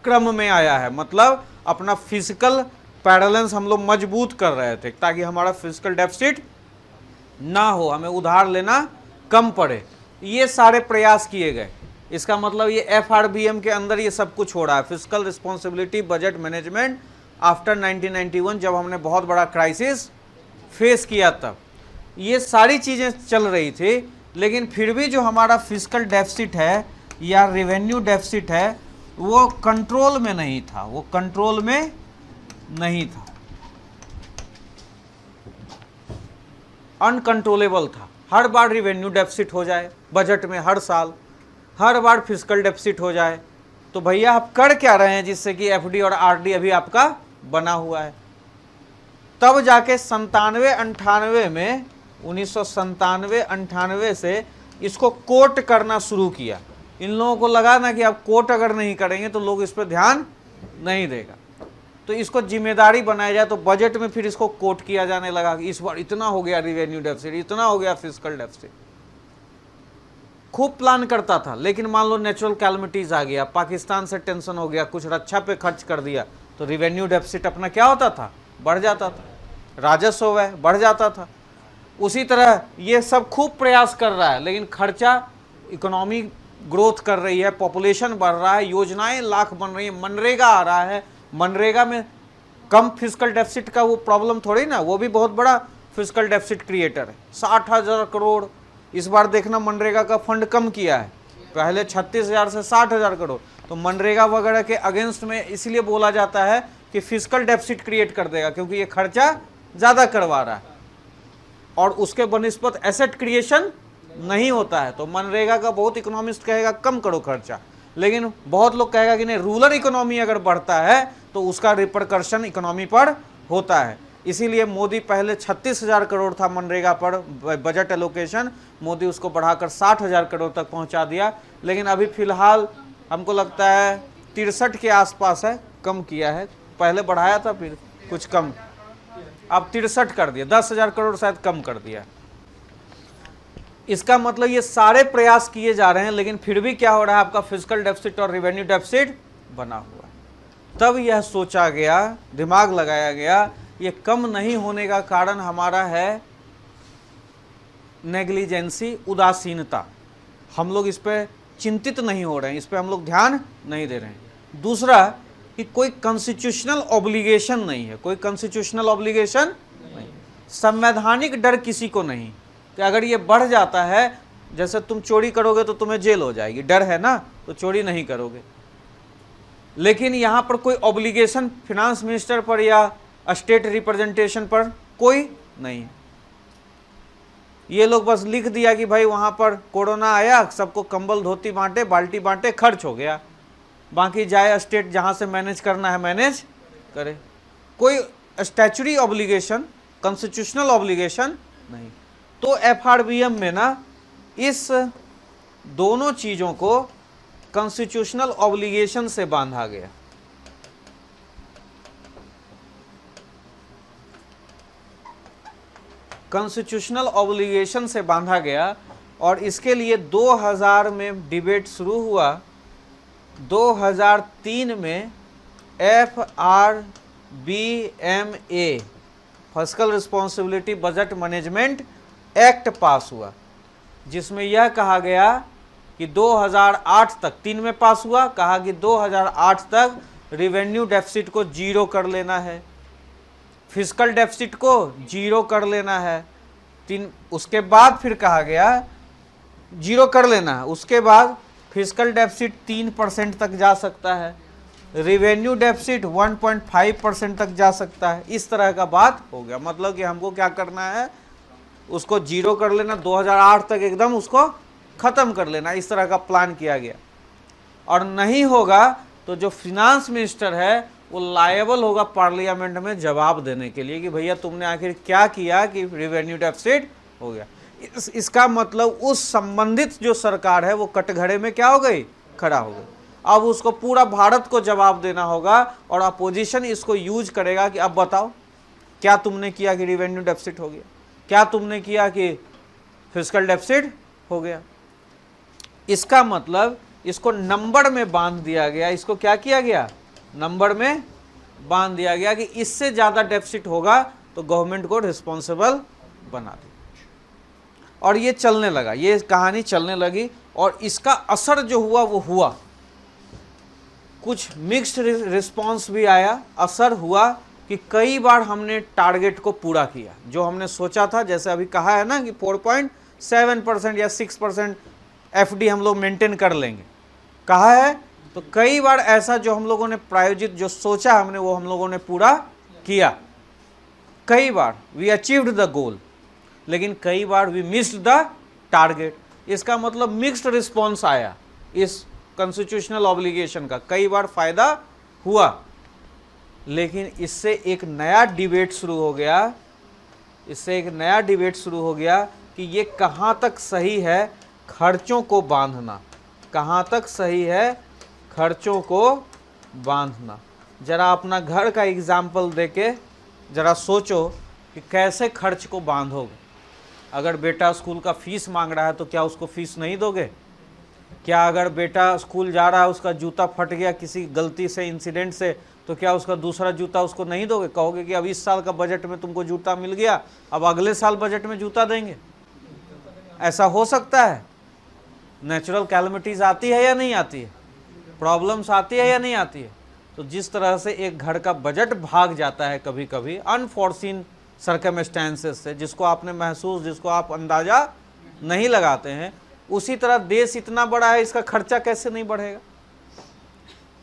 क्रम में आया है, मतलब अपना फिजिकल बैलेंस हम लोग मजबूत कर रहे थे ताकि हमारा फिजिकल डेफिसिट ना हो, हमें उधार लेना कम पड़े। ये सारे प्रयास किए गए। इसका मतलब ये FRBM के अंदर ये सब कुछ हो रहा है, physical responsibility budget management after 1991, जब हमने बहुत बड़ा क्राइसिस फेस किया तब ये सारी चीज़ें चल रही थी। लेकिन फिर भी जो हमारा फिजिकल डेफिसिट है या रेवेन्यू डेफिसिट है वो कंट्रोल में नहीं था, वो कंट्रोल में नहीं था, अनकंट्रोलेबल था। हर बार रेवेन्यू डेफिसिट हो जाए बजट में, हर साल हर बार फिजिकल डेफिसिट हो जाए, तो भैया आप कर क्या रहे हैं जिससे कि FD और RD अभी आपका बना हुआ है। तब जाके 97-98 में 1997-98 से इसको कोट करना शुरू किया। इन लोगों को लगा ना कि आप कोट अगर नहीं करेंगे तो लोग इस पर ध्यान नहीं देगा, तो इसको जिम्मेदारी बनाया जाए। तो बजट में फिर इसको कोट किया जाने लगा कि इस बार इतना हो गया रिवेन्यू डेफिसिट, इतना हो गया फिजिकल डेफिसिट। खूब प्लान करता था, लेकिन मान लो नेचुरल कैलमिटीज आ गया, पाकिस्तान से टेंशन हो गया, कुछ रक्षा पे खर्च कर दिया, तो रिवेन्यू डेफिसिट अपना क्या होता था, बढ़ जाता था, राजस्व है बढ़ जाता था। उसी तरह ये सब खूब प्रयास कर रहा है, लेकिन खर्चा, इकोनॉमी ग्रोथ कर रही है, पॉपुलेशन बढ़ रहा है, योजनाएं लाख बन रही है, मनरेगा आ रहा है, मनरेगा में कम फिजिकल डेफिसिट का वो प्रॉब्लम थोड़ी ना, वो भी बहुत बड़ा फिजिकल डेफिसिट क्रिएटर है। 60,000 करोड़ इस बार देखना मनरेगा का फंड कम किया है, पहले 36,000 से 60,000 करोड़। तो मनरेगा वगैरह के अगेंस्ट में इसलिए बोला जाता है कि फिजिकल डेफिसिट क्रिएट कर देगा, क्योंकि ये खर्चा ज़्यादा करवा रहा है और उसके बनिस्पत एसेट क्रिएशन नहीं होता है। तो मनरेगा का बहुत इकोनॉमिस्ट कहेगा कम करो खर्चा, लेकिन बहुत लोग कहेगा कि नहीं, रूरल इकोनॉमी अगर बढ़ता है तो उसका रिपरकर्शन इकोनॉमी पर होता है। इसीलिए मोदी पहले 36,000 करोड़ था मनरेगा पर बजट एलोकेशन, मोदी उसको बढ़ाकर 60,000 करोड़ तक पहुंचा दिया। लेकिन अभी फिलहाल हमको लगता है 63 के आसपास है, कम किया है, पहले बढ़ाया था फिर कुछ कम, अब 63 कर दिया, 10,000 करोड़ शायद कम कर दिया। इसका मतलब ये सारे प्रयास किए जा रहे हैं, लेकिन फिर भी क्या हो रहा है, आपका फिजिकल डेफिसिट और रेवेन्यू डेफिसिट बना हुआ है। तब यह सोचा गया, दिमाग लगाया गया, ये कम नहीं होने का कारण हमारा है नेग्लिजेंसी, उदासीनता। हम लोग इस पर चिंतित नहीं हो रहे हैं, इस पर हम लोग ध्यान नहीं दे रहे हैं। दूसरा कि कोई कॉन्स्टिट्यूशनल ऑब्लिगेशन नहीं है, कोई कॉन्स्टिट्यूशनल ऑब्लिगेशन नहीं, संवैधानिक डर किसी को नहीं कि अगर ये बढ़ जाता है, जैसे तुम चोरी करोगे तो तुम्हें जेल हो जाएगी, डर है ना, तो चोरी नहीं करोगे। लेकिन यहाँ पर कोई ऑब्लिगेशन फिनांस मिनिस्टर पर या स्टेट रिप्रेजेंटेशन पर कोई नहीं है। ये लोग बस लिख दिया कि भाई वहाँ पर कोरोना आया, सबको कंबल धोती बांटे, बाल्टी बांटे, खर्च हो गया, बाकी जाए स्टेट जहाँ से मैनेज करना है मैनेज करे। कोई स्टैचुरी ऑब्लिगेशन, कॉन्स्टिट्यूशनल ऑब्लिगेशन नहीं। तो FRBM में ना इस दोनों चीज़ों को कॉन्स्टिट्यूशनल ऑब्लिगेशन से बांधा गया। कॉन्स्टिट्यूशनल ऑब्लिगेशन से बांधा गया और इसके लिए 2000 में डिबेट शुरू हुआ। 2003 में FRBMA fiscal responsibility budget management act पास हुआ, जिसमें यह कहा गया कि 2008 तक, 3 में पास हुआ, कहा कि 2008 तक रिवेन्यू डेफिसिट को जीरो कर लेना है, फिस्कल डेफिसिट को जीरो कर लेना है। 3 उसके बाद फिर कहा गया जीरो कर लेना है, उसके बाद फिस्कल डेफिसिट 3% तक जा सकता है, रिवेन्यू डेफिसिट 1.5% तक जा सकता है। इस तरह का बात हो गया, मतलब कि हमको क्या करना है, उसको जीरो कर लेना, 2008 तक एकदम उसको ख़त्म कर लेना, इस तरह का प्लान किया गया। और नहीं होगा तो जो फिनांस मिनिस्टर है वो लायबल होगा पार्लियामेंट में जवाब देने के लिए कि भैया तुमने आखिर क्या किया कि रिवेन्यू डेफिसिट हो गया। इसका मतलब उस संबंधित जो सरकार है वो कटघरे में क्या हो गई, खड़ा हो गई। अब उसको पूरा भारत को जवाब देना होगा और अपोजिशन इसको यूज करेगा कि अब बताओ क्या तुमने किया कि रिवेन्यू डेफिसिट हो गया, क्या तुमने किया कि फिस्कल डेफिसिट हो गया। इसका मतलब इसको नंबर में बांध दिया गया, इसको क्या किया गया, नंबर में बांध दिया गया कि इससे ज़्यादा डेफिसिट होगा तो गवर्नमेंट को रिस्पॉन्सिबल बना दिया। और ये चलने लगा, ये कहानी चलने लगी और इसका असर जो हुआ वो हुआ। कुछ मिक्स्ड रिस्पॉन्स भी आया, असर हुआ कि कई बार हमने टारगेट को पूरा किया जो हमने सोचा था। जैसे अभी कहा है ना कि 4.7% या 6% एफडी हम लोग मेंटेन कर लेंगे, कहा है। तो कई बार ऐसा जो हम लोगों ने प्रायोजित जो सोचा हमने वो हम लोगों ने पूरा किया। कई बार वी अचीव्ड द गोल, लेकिन कई बार वी मिस्ड द टारगेट। इसका मतलब मिक्स्ड रिस्पॉन्स आया इस कॉन्स्टिट्यूशनल ऑब्लिगेशन का। कई बार फायदा हुआ, लेकिन इससे एक नया डिबेट शुरू हो गया, इससे एक नया डिबेट शुरू हो गया कि ये कहाँ तक सही है खर्चों को बांधना, कहाँ तक सही है खर्चों को बांधना। जरा अपना घर का एग्जाम्पल देके जरा सोचो कि कैसे खर्च को बांधोगे। अगर बेटा स्कूल का फीस मांग रहा है तो क्या उसको फीस नहीं दोगे? क्या अगर बेटा स्कूल जा रहा है उसका जूता फट गया किसी गलती से, इंसिडेंट से, तो क्या उसका दूसरा जूता उसको नहीं दोगे? कहोगे कि अब इस साल का बजट में तुमको जूता मिल गया, अब अगले साल बजट में जूता देंगे? ऐसा हो सकता है? नेचुरल कैलमिटीज आती है या नहीं आती है? प्रॉब्लम्स आती है या नहीं आती है? तो जिस तरह से एक घर का बजट भाग जाता है कभी कभी अनफॉर्सीन सर्कमस्टेंसेस से, जिसको आपने महसूस, जिसको आप अंदाजा नहीं लगाते हैं, उसी तरह देश इतना बड़ा है, इसका खर्चा कैसे नहीं बढ़ेगा?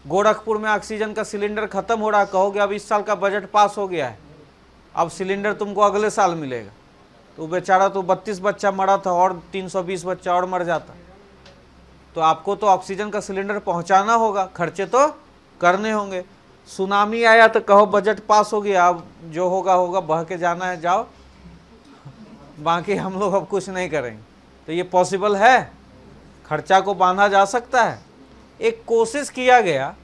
गोरखपुर में ऑक्सीजन का सिलेंडर खत्म हो रहा है, कहोगे अब इस साल का बजट पास हो गया है, अब सिलेंडर तुमको अगले साल मिलेगा। तो बेचारा तो 32 बच्चा मरा था और 320 बच्चा और मर जाता। तो आपको तो ऑक्सीजन का सिलेंडर पहुंचाना होगा, खर्चे तो करने होंगे। सुनामी आया तो कहो बजट पास हो गया, अब जो होगा होगा, बह के जाना है जाओ, बाकी हम लोग अब कुछ नहीं करेंगे। तो ये पॉसिबल है? खर्चा को बांधा जा सकता है? एक कोशिश किया गया,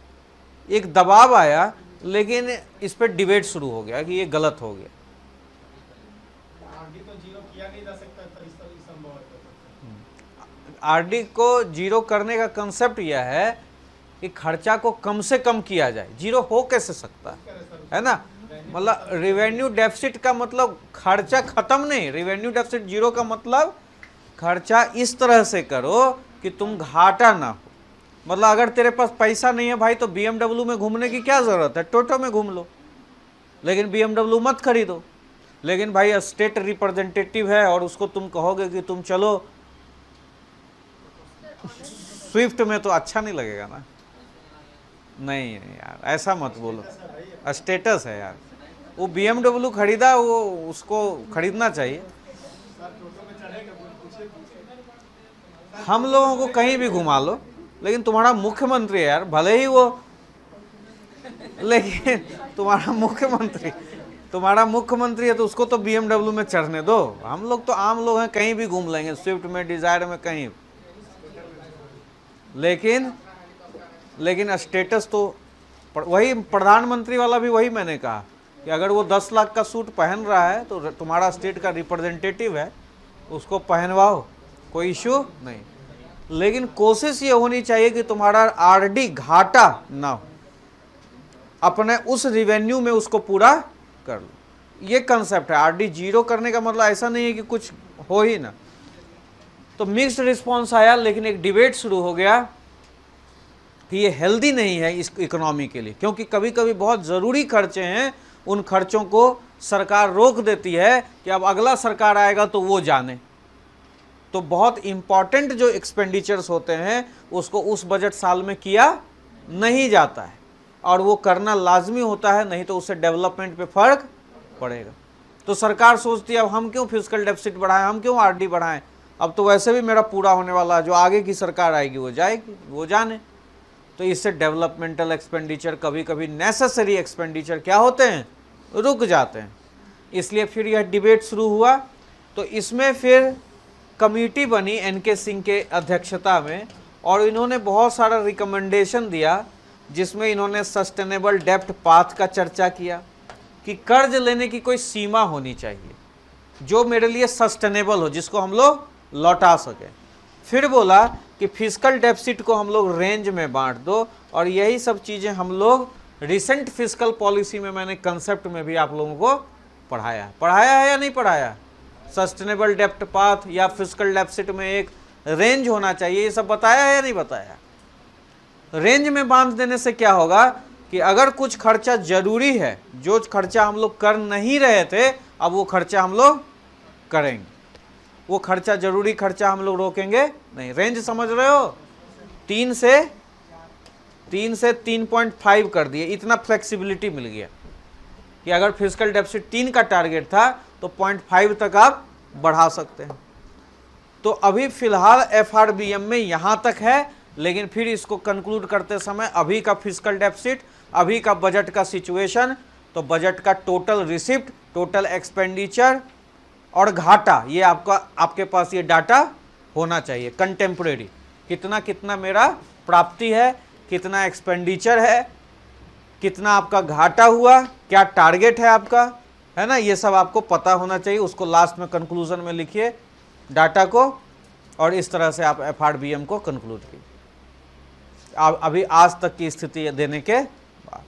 एक दबाव आया, लेकिन इस पर डिबेट शुरू हो गया कि ये गलत हो गया। आरडी तो जीरो किया नहीं जा सकता, संभव है। आरडी को जीरो करने का कंसेप्ट यह है कि खर्चा को कम से कम किया जाए। जीरो हो कैसे सकता है ना? मतलब रेवेन्यू डेफिसिट का मतलब खर्चा खत्म नहीं, रेवेन्यू डेफिसिट जीरो का मतलब खर्चा इस तरह से करो कि तुम घाटा ना हो। मतलब अगर तेरे पास पैसा नहीं है भाई तो BMW में घूमने की क्या ज़रूरत है, टोटो में घूम लो, लेकिन BMW मत खरीदो। लेकिन भाई स्टेट रिप्रेजेंटेटिव है और उसको तुम कहोगे कि तुम चलो स्विफ्ट में, तो अच्छा नहीं लगेगा ना? नहीं यार, ऐसा मत बोलो, स्टेटस है यार। वो BMW खरीदा, वो उसको खरीदना चाहिए। हम लोगों को कहीं भी घुमा लो, लेकिन तुम्हारा मुख्यमंत्री है यार, भले ही वो, लेकिन तुम्हारा मुख्यमंत्री है तो उसको तो BMW में चढ़ने दो। हम लोग तो आम लोग हैं, कहीं भी घूम लेंगे, स्विफ्ट में, डिजायर में, कहीं। लेकिन स्टेटस तो वही प्रधानमंत्री वाला भी वही मैंने कहा कि अगर वो 10 लाख का सूट पहन रहा है तो तुम्हारा स्टेट का रिप्रेजेंटेटिव है, उसको पहनवाओ, कोई इशू नहीं। लेकिन कोशिश ये होनी चाहिए कि तुम्हारा आरडी घाटा ना हो, अपने उस रिवेन्यू में उसको पूरा कर लो। ये कंसेप्ट है। आरडी जीरो करने का मतलब ऐसा नहीं है कि कुछ हो ही ना। तो मिक्स्ड रिस्पॉन्स आया, लेकिन एक डिबेट शुरू हो गया कि ये हेल्दी नहीं है इस इकोनॉमी के लिए, क्योंकि कभी कभी बहुत ज़रूरी खर्चे हैं, उन खर्चों को सरकार रोक देती है कि अब अगला सरकार आएगा तो वो जाने। तो बहुत इम्पॉर्टेंट जो एक्सपेंडिचर्स होते हैं उसको उस बजट साल में किया नहीं जाता है, और वो करना लाजमी होता है, नहीं तो उससे डेवलपमेंट पे फर्क पड़ेगा। तो सरकार सोचती है अब हम क्यों फिस्कल डेफिसिट बढ़ाएं, हम क्यों आरडी बढ़ाएं, अब तो वैसे भी मेरा पूरा होने वाला है, जो आगे की सरकार आएगी वो जाएगी, वो जाने। तो इससे डेवलपमेंटल एक्सपेंडिचर, कभी कभी नेसेसरी एक्सपेंडिचर क्या होते हैं, रुक जाते हैं। इसलिए फिर यह डिबेट शुरू हुआ। तो इसमें फिर कमेटी बनी NK सिंह के अध्यक्षता में, और इन्होंने बहुत सारा रिकमेंडेशन दिया, जिसमें इन्होंने सस्टेनेबल डेप्ट पाथ का चर्चा किया कि कर्ज लेने की कोई सीमा होनी चाहिए जो मेरे लिए सस्टेनेबल हो, जिसको हम लोग लौटा सकें। फिर बोला कि फिस्कल डेफिसिट को हम लोग रेंज में बांट दो, और यही सब चीज़ें हम लोग रिसेंट फिस्कल पॉलिसी में मैंने कंसेप्ट में भी आप लोगों को पढ़ाया है या नहीं पढ़ाया? सस्टेनेबल डेप्ट पाथ या फिस्कल डेफिसिट में एक रेंज होना चाहिए, ये सब बताया है या नहीं बताया? रेंज में बांध देने से क्या होगा कि अगर कुछ खर्चा जरूरी है, जो खर्चा हम लोग कर नहीं रहे थे, अब वो खर्चा हम लोग करेंगे, वो खर्चा जरूरी खर्चा हम लोग रोकेंगे नहीं। रेंज समझ रहे हो? 3 से 3.5 कर दिए, इतना फ्लेक्सिबिलिटी मिल गया कि अगर फिस्कल डेफिसिट 3 का टारगेट था तो 0.5 तक आप बढ़ा सकते हैं। तो अभी फिलहाल एफआरबीएम में यहां तक है, लेकिन फिर इसको कंक्लूड करते समय अभी का फिस्कल डेफिसिट, अभी का बजट का सिचुएशन, तो बजट का टोटल रिसिप्ट, टोटल एक्सपेंडिचर और घाटा, ये आपके पास ये डाटा होना चाहिए कंटेम्प्रेरी। कितना कितना मेरा प्राप्ति है, कितना एक्सपेंडिचर है, कितना आपका घाटा हुआ, क्या टारगेट है आपका, है ना, ये सब आपको पता होना चाहिए। उसको लास्ट में कंक्लूजन में लिखिए डाटा को, और इस तरह से आप एफआरबीएम को कंक्लूड कीजिए। आप अभी आज तक की स्थिति देने के बाद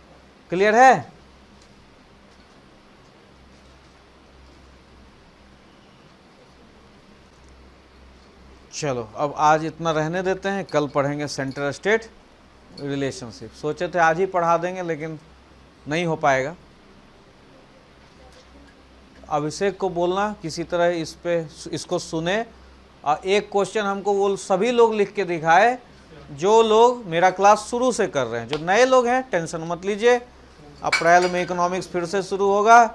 क्लियर है? चलो अब आज इतना रहने देते हैं, कल पढ़ेंगे सेंट्रल स्टेट रिलेशनशिप। सोचे थे आज ही पढ़ा देंगे, लेकिन नहीं हो पाएगा। अभिषेक को बोलना किसी तरह इसको सुने, और एक क्वेश्चन हमको वो सभी लोग लिख के दिखाए जो लोग मेरा क्लास शुरू से कर रहे हैं। जो नए लोग हैं टेंशन मत लीजिए, अप्रैल में इकोनॉमिक्स फिर से शुरू होगा,